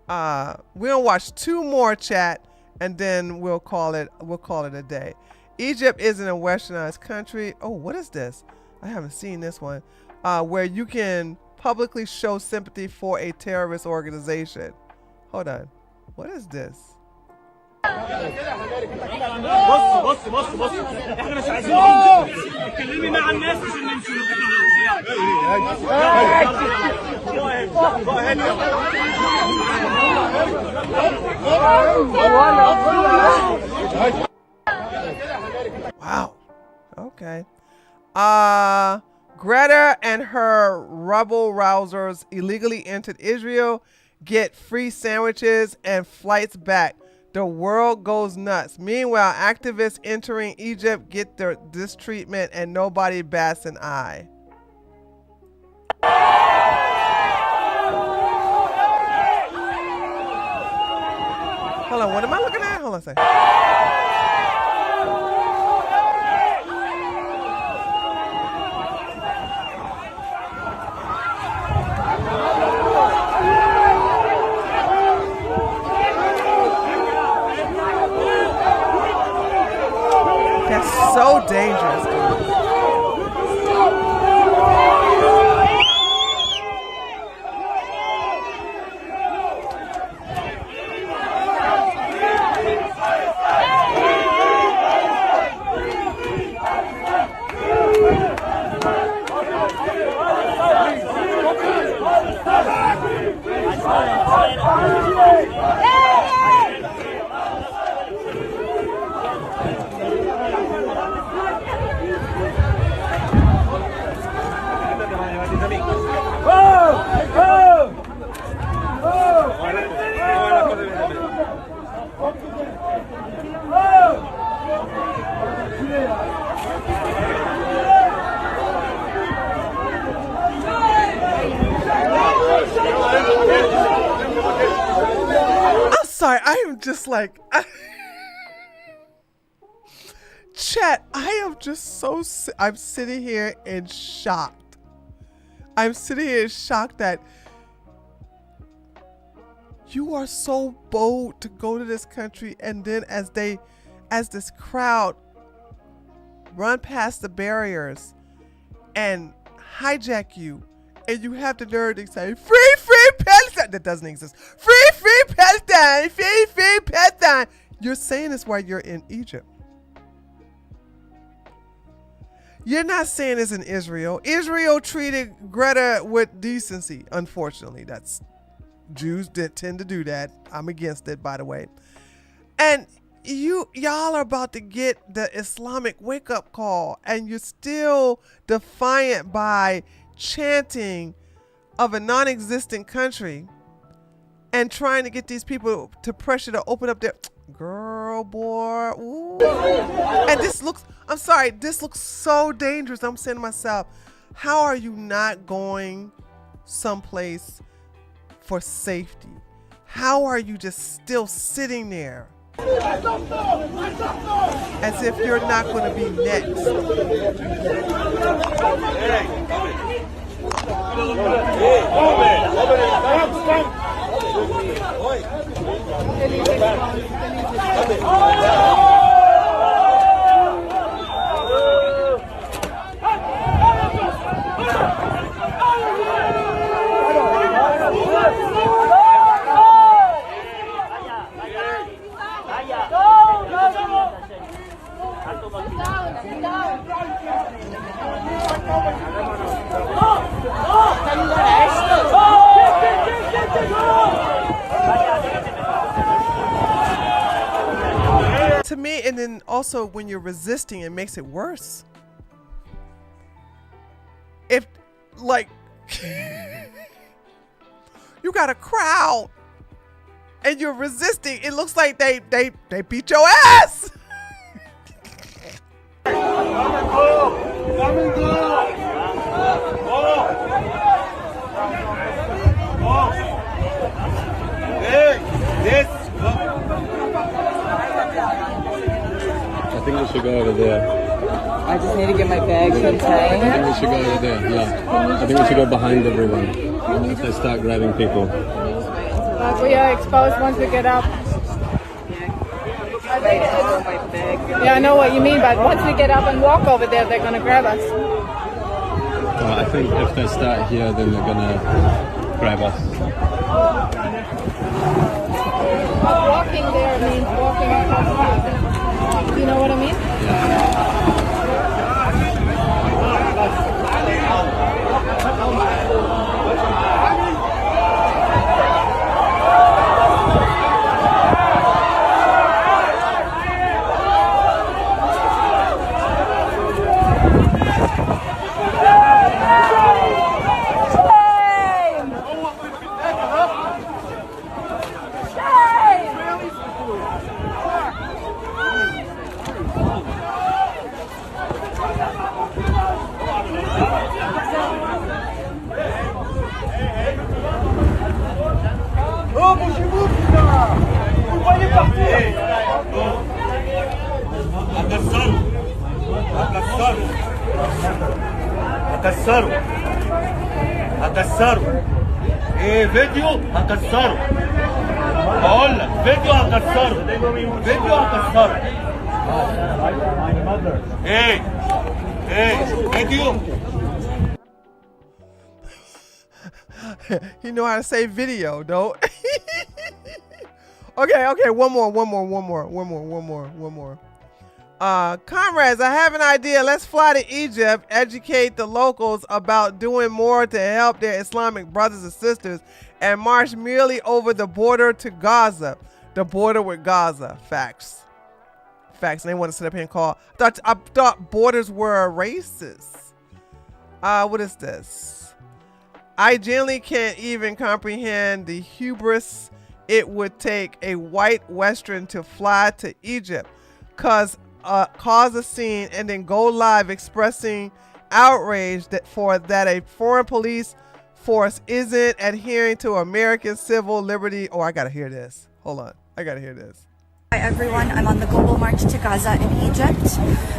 we're gonna watch two more, chat, and then we'll call it a day. Egypt isn't a westernized country. Oh, what is this? I haven't seen this one. Where you can publicly show sympathy for a terrorist organization. Hold on. What is this? بص احنا مش عايزين اتكلمي مع الناس عشان نمشي. Wow. Okay. Greta and her rebel rousers illegally entered Israel, get free sandwiches and flights back. The world goes nuts. Meanwhile, activists entering Egypt get this treatment and nobody bats an eye. Hold on, what am I looking at? Hold on a second. That's so dangerous, dude. I'm sorry, I am just like chat, I am just so I'm sitting here in shock. I'm sitting here in shock that you are so bold to go to this country, and then as this crowd run past the barriers and hijack you, and you have the nerve to say, free, free Palestine. That doesn't exist. Free, free Palestine. Free, free Palestine. You're saying this while you're in Egypt. You're not saying this in Israel. Israel treated Greta with decency. Unfortunately, Jews did tend to do that. I'm against it, by the way. And y'all are about to get the Islamic wake-up call, and you're still defiant by chanting of a non-existent country and trying to get these people to pressure to open up their girl, boy. Ooh. And this looks so dangerous. I'm saying to myself, how are you not going someplace for safety? How are you just still sitting there as if you're not going to be next? To me, and then also when you're resisting, it makes it worse. If, like, you got a crowd and you're resisting, it looks like they beat your ass. I think we should go over there. I just need to get my bags untied. I think we should go over there, yeah. I think we should go behind everyone if they start grabbing people. We are exposed once we get up. Yeah, I know what you mean, but once we get up and walk over there, they're going to grab us. Well, I think if they start here, then they're going to grab us. Walking there means walking across the street. You know what I mean? هكسره ايه فيديو هكسره بقول لك فيديو هكسره فيديو هكسره ايه فيديو You know how to say video, don't? Okay, one more. Comrades, I have an idea. Let's fly to Egypt, educate the locals about doing more to help their Islamic brothers and sisters, and march merely over the border to Gaza. The border with Gaza. Facts. And they want to sit up here and call. I thought borders were racist. What is this? I generally can't even comprehend the hubris it would take a white Western to fly to Egypt, cause a scene and then go live expressing outrage that a foreign police force isn't adhering to American civil liberty. Oh, I gotta hear this. Hold on, I gotta hear this. Hi everyone, I'm on the global march to Gaza in Egypt.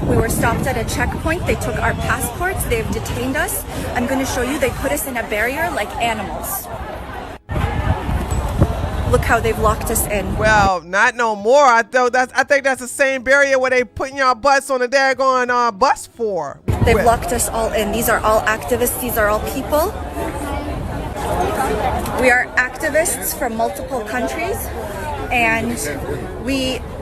We were stopped at a checkpoint. They took our passports. They've detained us. I'm going to show you. They put us in a barrier like animals. Look how they've locked us in. Well, not no more. I think that's the same barrier where they putting y'all butts on the daggone bus for. They've locked us all in. These are all activists. These are all people. We are activists from multiple countries, and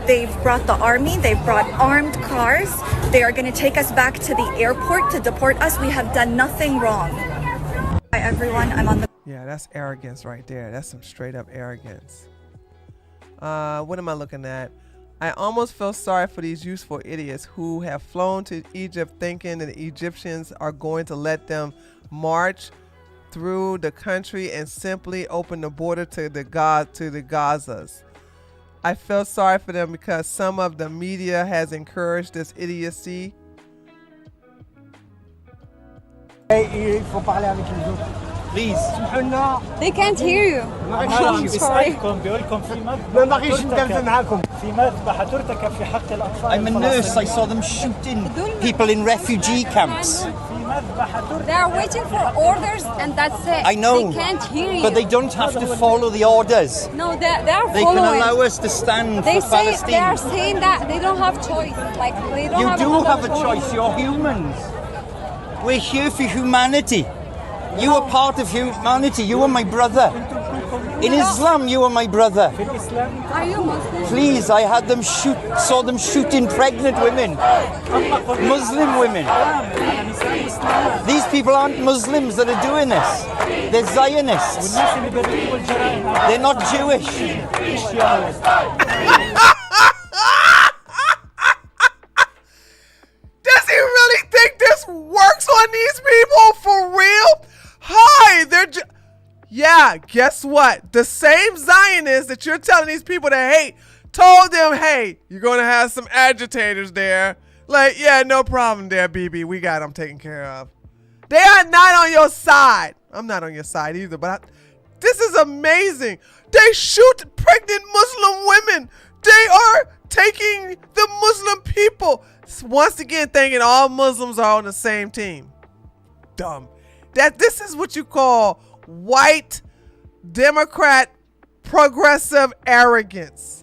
they've brought the army. They've brought armed cars. They are going to take us back to the airport to deport us. We have done nothing wrong. Hi everyone. I'm on the. Yeah, that's arrogance right there. That's some straight up arrogance. What am I looking at? I almost feel sorry for these useful idiots who have flown to Egypt thinking that the Egyptians are going to let them march through the country and simply open the border to the Gazas. I feel sorry for them because some of the media has encouraged this idiocy. Please. They can't hear you. I'm sorry. I'm a nurse. I saw them shooting people in refugee camps. They are waiting for orders, and that's it. I know. They can't hear you. But they don't have to follow the orders. No, they are following. They can allow us to stand They for say Palestine. they are saying that they don't have choice. Like they don't You have do have a another choice. You're humans. We're here for humanity. You are part of humanity. You are my brother. In Islam, you are my brother. Are you Muslim? Please, I had them saw them shooting pregnant women, Muslim women. These people aren't Muslims that are doing this. They're Zionists. They're not Jewish. Does he really think this works on these people for real? Hi, yeah, guess what? The same Zionists that you're telling these people to hate told them, hey, you're going to have some agitators there. Like, yeah, no problem there, BB. We got them taken care of. They are not on your side. I'm not on your side either, but this is amazing. They shoot pregnant Muslim women. They are taking the Muslim people. Once again, thinking all Muslims are on the same team. Dumb. This is what you call white Democrat progressive arrogance.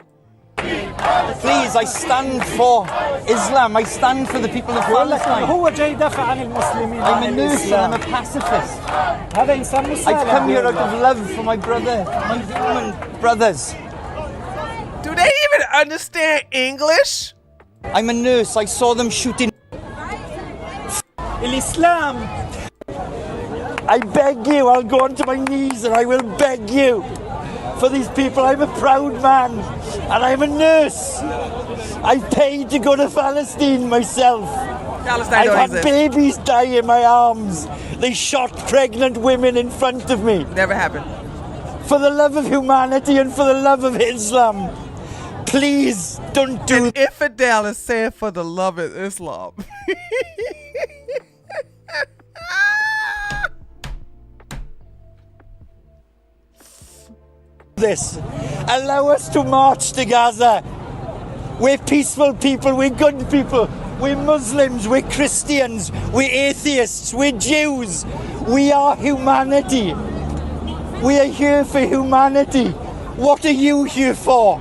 Please, I stand for Islam. I stand for the people of Palestine. I'm a nurse and I'm a pacifist. I've come here out of love for my brother, my human brothers. Do they even understand English? I'm a nurse. I saw them shooting. Islam. I beg you, I'll go onto my knees and I will beg you for these people. I'm a proud man and I'm a nurse. I paid to go to Palestine myself. I've had babies die in my arms. They shot pregnant women in front of me. Never happened. For the love of humanity and for the love of Islam, please don't do An infidel is saying for the love of Islam. this. Allow us to march to Gaza. We're peaceful people, we're good people, we're Muslims, we're Christians, we're atheists, we're Jews. We are humanity. We are here for humanity. What are you here for?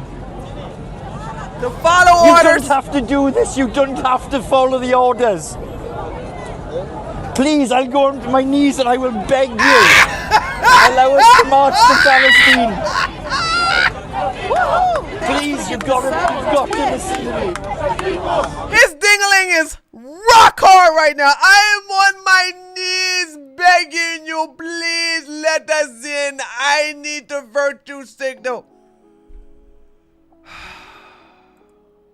To follow orders. orders. You don't have to do this, you don't have to follow the orders. Please, I'll go onto my knees and I will beg you. Allow us to march to Palestine. Please, you've got to listen to me. His ding-a-ling is rock hard right now. I am on my knees begging you, please let us in. I need the virtue signal.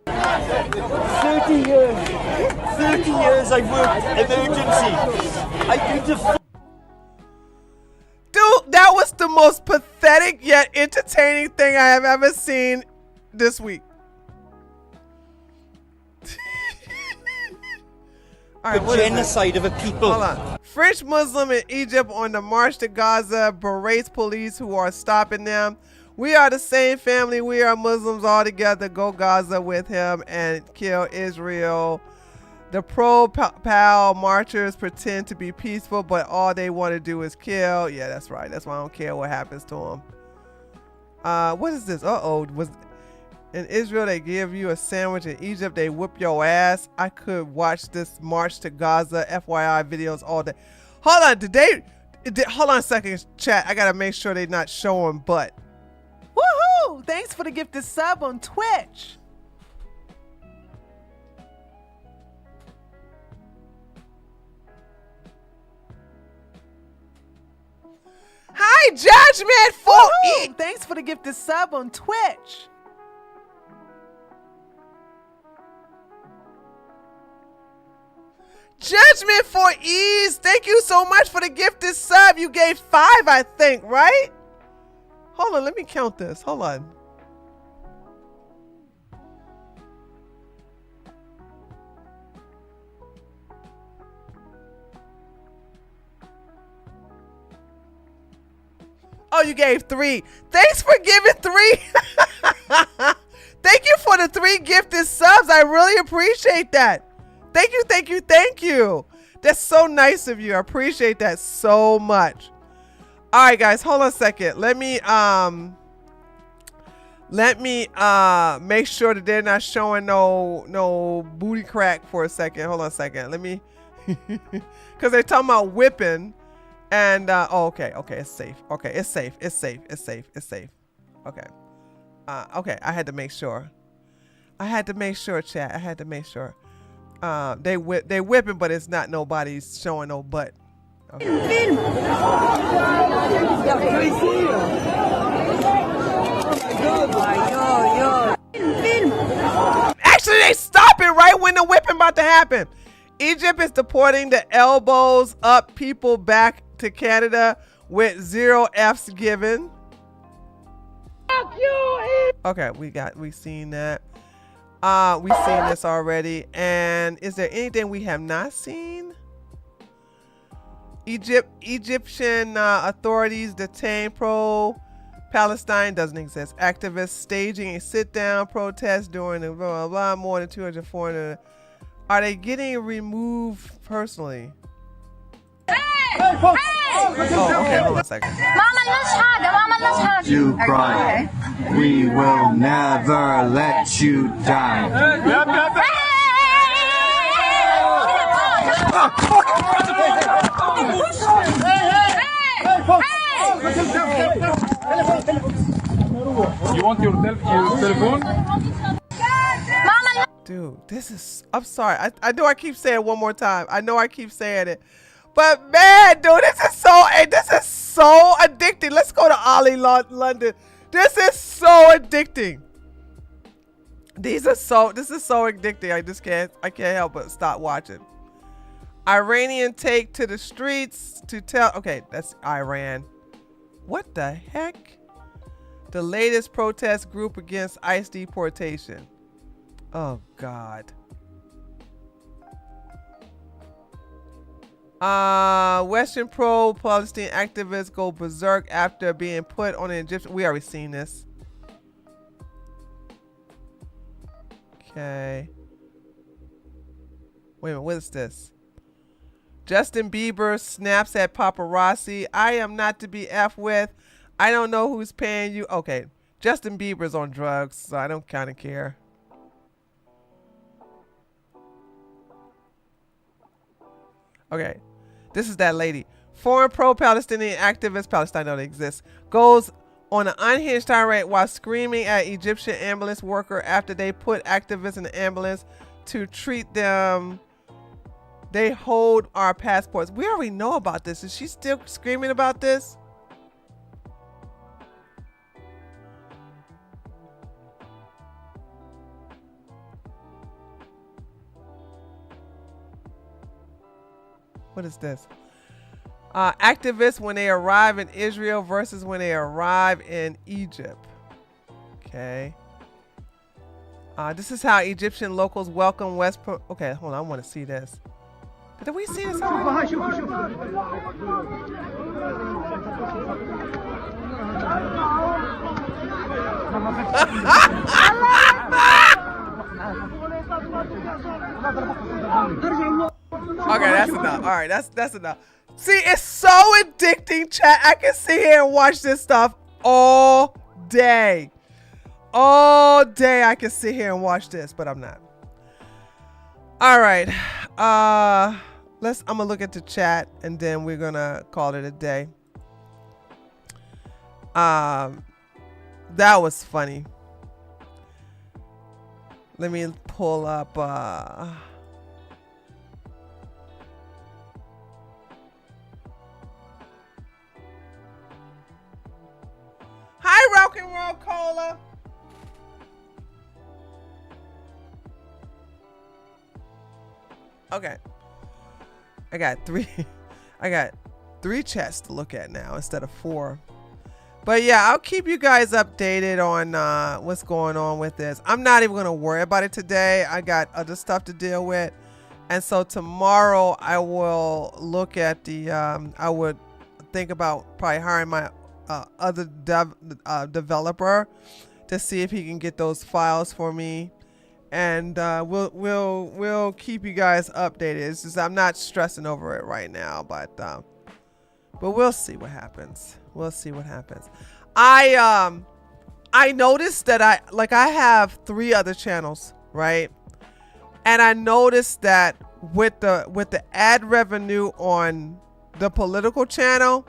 30 years I've worked emergency. I've been to... Dude, that was the most pathetic yet entertaining thing I have ever seen this week. All right, the genocide of a people. Hold on. French Muslim in Egypt on the march to Gaza berates police who are stopping them. We are the same family. We are Muslims all together. Go Gaza with him and kill Israel. The pro-PAL marchers pretend to be peaceful, but all they want to do is kill. Yeah, that's right. That's why I don't care what happens to them. What is this? Was in Israel they give you a sandwich, in Egypt they whip your ass. I could watch this march to Gaza FYI videos all day. Hold on, hold on a second, chat. I gotta make sure they're not showing butt. Woohoo! Thanks for the gifted sub on Twitch. Hi, Judgment 4E. Thanks for the gifted sub on Twitch. Judgment 4Es. Thank you so much for the gifted sub. You gave 5, I think, right? Hold on, let me count this. Hold on. Oh, you gave 3. Thanks for giving 3. Thank you for the 3 gifted subs. I really appreciate that. Thank you, thank you, thank you. That's so nice of you. I appreciate that so much. All right, guys, hold on a second. Let me make sure that they're not showing no booty crack for a second. Hold on a second. Let me, because they're talking about whipping. And oh, okay, it's safe. Okay, it's safe. Okay. Okay, I had to make sure. Chat. I had to make sure. They whipping, but it's not nobody's showing no butt. Okay. Actually, they stop it right when the whipping about to happen. Egypt is deporting the elbows up people back to Canada with 0 Fs given. Okay, we seen that. We seen this already. And is there anything we have not seen? Egyptian authorities detain pro-Palestine doesn't exist. Activists staging a sit-down protest during the blah, blah, blah, more than 200 foreigners. Are they getting removed personally? Oh, okay, hold on a second. You cry. We will never let you die. You want your telephone? Dude, this is, I'm sorry. I know I keep saying it one more time. I know I keep saying it. But man, dude, this is so addicting. Let's go to Ollie, London. This is so addicting. This is so addicting. I can't help but stop watching. Iranian take to the streets to tell, okay, that's Iran. What the heck? The latest protest group against ICE deportation. Oh God. Western pro-Palestine activists go berserk after being put on an Egyptian. We already seen this. Okay. Wait a minute, what is this? Justin Bieber snaps at paparazzi. I am not to be F with. I don't know who's paying you. Okay. Justin Bieber's on drugs, so I don't kind of care. Okay. This is that lady. Foreign pro-Palestinian activist, Palestine don't exist, goes on an unhinged tirade while screaming at Egyptian ambulance worker after they put activists in the ambulance to treat them. They hold our passports. We already know about this. Is she still screaming about this? What is this? Activists when they arrive in Israel versus when they arrive in Egypt. Okay. This is how Egyptian locals welcome West Pro. Okay, hold on. I want to see this. Did we see this already? Okay, that's enough. All right, that's enough. See, it's so addicting, chat. I can sit here and watch this stuff all day. All day I can sit here and watch this, but I'm not. All right. I'm gonna look at the chat and then we're gonna call it a day. That was funny. Let me pull up Hi, Rock and Roll Cola. Okay. I got three chats to look at now instead of 4. But yeah, I'll keep you guys updated on what's going on with this. I'm not even going to worry about it today. I got other stuff to deal with. And so tomorrow I will look at the, I would think about probably hiring my other developer to see if he can get those files for me. And we'll keep you guys updated. It's just I'm not stressing over it right now, but we'll see what happens. We'll see what happens. I noticed that I have 3 other channels, right? And I noticed that with the ad revenue on the political channel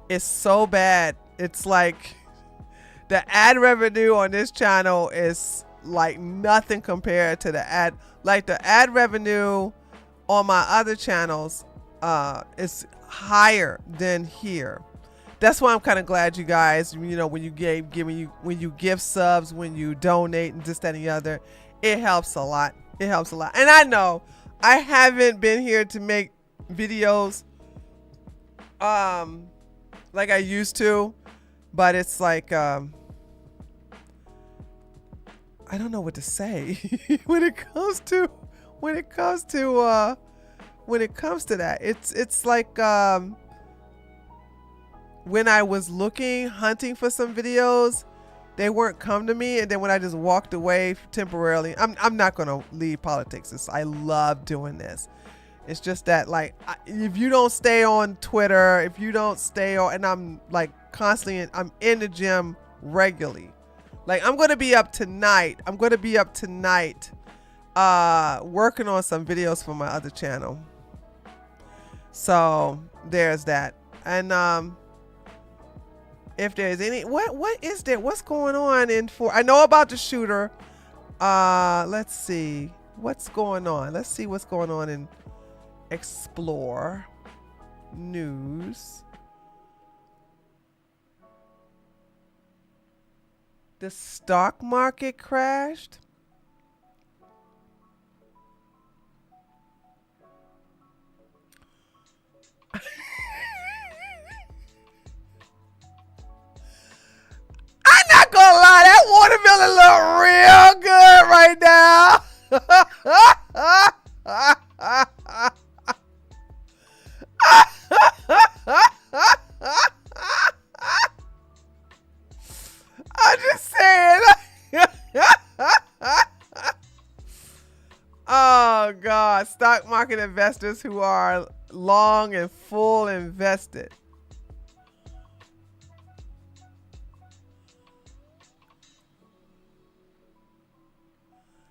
is so bad. It's like the ad revenue on this channel is like nothing compared to the ad revenue on my other channels is higher than here. That's why I'm kind of glad you guys, you know, when you when you give subs, when you donate and this, that, and the other, it helps a lot. It helps a lot. And I know I haven't been here to make videos like I used to, but it's like I don't know what to say when it comes to that. It's like when I was hunting for some videos, they weren't come to me, and then when I just walked away temporarily, I'm not gonna leave politics. I love doing this. It's just that, like, if you don't stay on Twitter, if you don't stay on, and I'm like constantly I'm in the gym regularly. Like, I'm gonna be up tonight. Working on some videos for my other channel. So there's that. And if there's any, what is there? What's going on I know about the shooter. Let's see what's going on. Let's see what's going on in Explore News. The stock market crashed. I'm not gonna lie, that watermelon look real good right now. I'm just saying. Oh God, stock market investors who are long and full invested.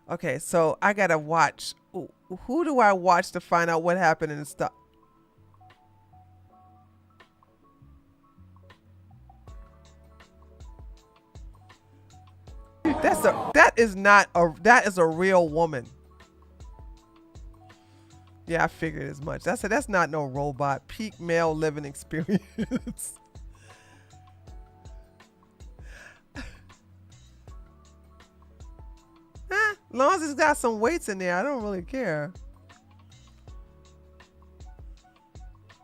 Okay, so I gotta watch. Who do I watch to find out what happened in the stock? That is a real woman. Yeah, I figured as much. That's not no robot. Peak male living experience. As long as it's got some weights in there, I don't really care.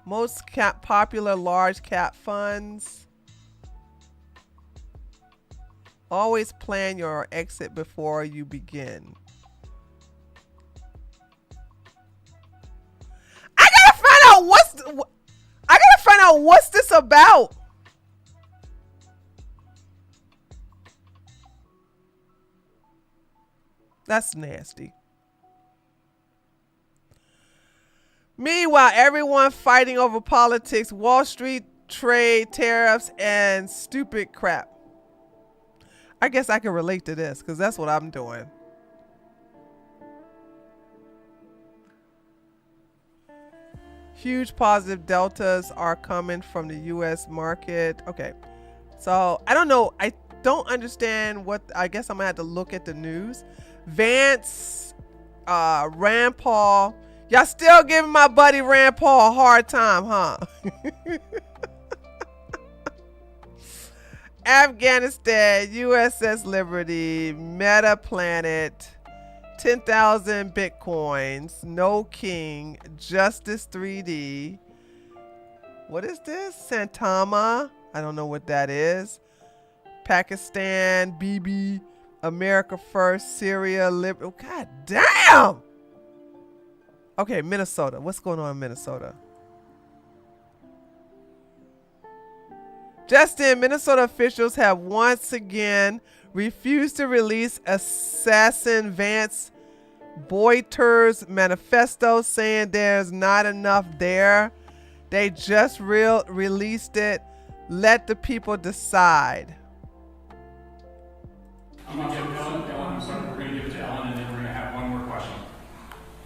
Most popular large cap funds. Always plan your exit before you begin. I gotta find out what's this about. That's nasty. Meanwhile, everyone fighting over politics, Wall Street, trade, tariffs, and stupid crap. I guess I can relate to this because that's what I'm doing. Huge positive deltas are coming from the U.S. market. Okay. So I don't know. I don't understand what, I guess I'm gonna have to look at the news. Vance, Rand Paul. Y'all still giving my buddy Rand Paul a hard time, huh? Afghanistan, USS Liberty, Meta Planet, 10,000 Bitcoins, No King, Justice 3D. What is this? Santama. I don't know what that is. Pakistan, BB, America First, Syria, Liberty. Oh, God damn. Okay, Minnesota. What's going on in Minnesota? Just in, Minnesota officials have once again refused to release assassin Vance Boyter's manifesto, saying there's not enough there. They just released it. Let the people decide. I'm going to give Ellen, I'm sorry, we're going to give it to Ellen, and then we're going to have one more question.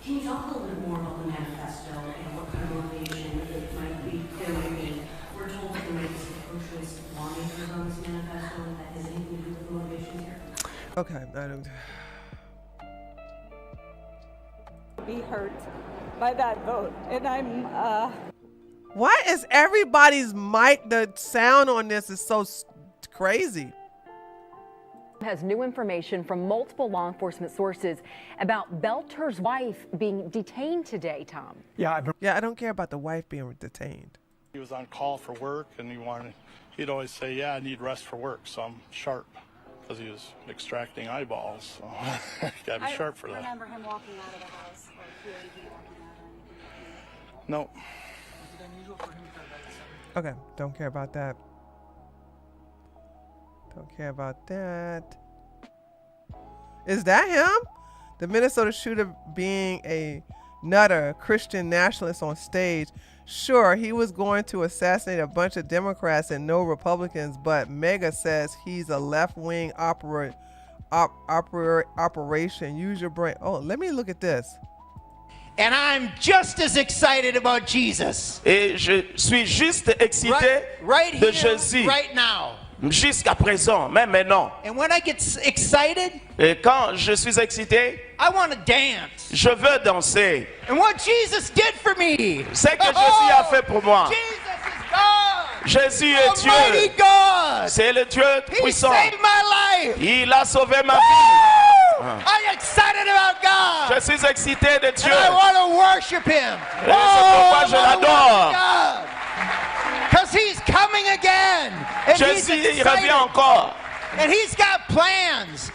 Can you talk a little bit more about the manifesto and what kind of motivation it might be? We're told that there might be some pro-choice lawmakers on this manifesto, and that has anything to do with the motivations here? Okay, I don't. Be hurt by that vote, and I'm. Why is everybody's mic? The sound on this is so crazy. Has new information from multiple law enforcement sources about Belter's wife being detained today, Tom. Yeah, I don't care about the wife being detained. He was on call for work, and he'd always say, yeah, I need rest for work, so I'm sharp, because he was extracting eyeballs, so gotta be sharp for that. I remember him walking out of the house, or hearing him walking out. No. Okay, don't care about that. Don't care about that. Is that him? The Minnesota shooter being a nutter, Christian nationalist on stage. Sure, he was going to assassinate a bunch of Democrats and no Republicans, but Mega says he's a left-wing operation. Use your brain. Oh, let me look at this. And I'm just as excited about Jesus. Et je suis juste excité right de here, Jésus. right now. Jusqu'à présent, même maintenant. And when I get excited, et quand je suis excité, I want to dance. Je veux danser. And what Jesus did for me. C'est que Jésus a fait pour moi. Jesus is God. Jésus est Almighty Dieu. God. C'est le Dieu puissant. He saved my life. Il a sauvé ma vie. I'm excited about God. Je suis excité de Dieu. And I want to worship Him. Et c'est pourquoi je l'adore. Because He's coming again. And Jésus, il revient encore. And He's got plans.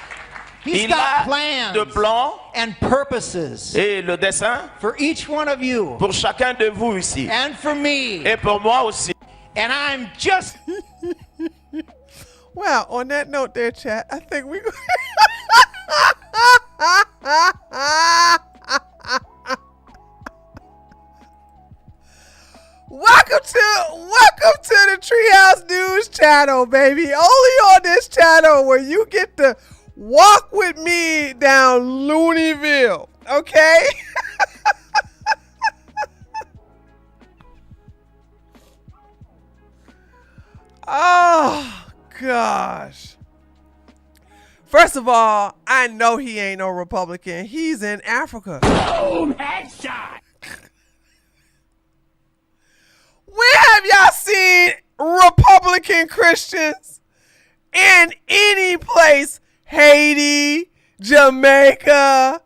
He's got plans de plans and purposes et le dessein for each one of you. Pour chacun de vous ici. And for me. Et pour moi aussi. And I'm just. Well, on that note there, chat, I think we. Welcome to the Treehouse News channel, baby. Only on this channel where you get to walk with me down Looneyville, okay? Oh, gosh. First of all, I know he ain't no Republican. He's in Africa. Boom! Headshot! Where have y'all seen Republican Christians in any place? Haiti, Jamaica,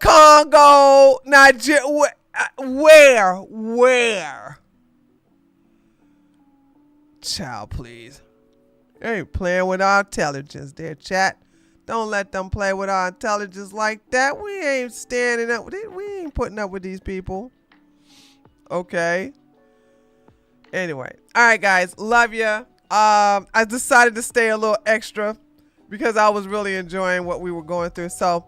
Congo, Nigeria. Where? Child, please. They ain't playing with our intelligence there, chat. Don't let them play with our intelligence like that. We ain't standing up with it. We ain't putting up with these people. Okay. Anyway. All right, guys. Love ya. I decided to stay a little extra because I was really enjoying what we were going through. So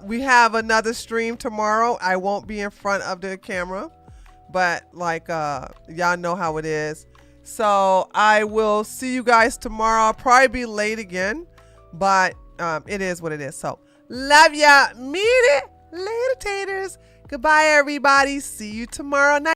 we have another stream tomorrow. I won't be in front of the camera, but like y'all know how it is. So I will see you guys tomorrow. I'll probably be late again, but it is what it is. So love ya. Meet it. Later, taters. Goodbye, everybody. See you tomorrow night.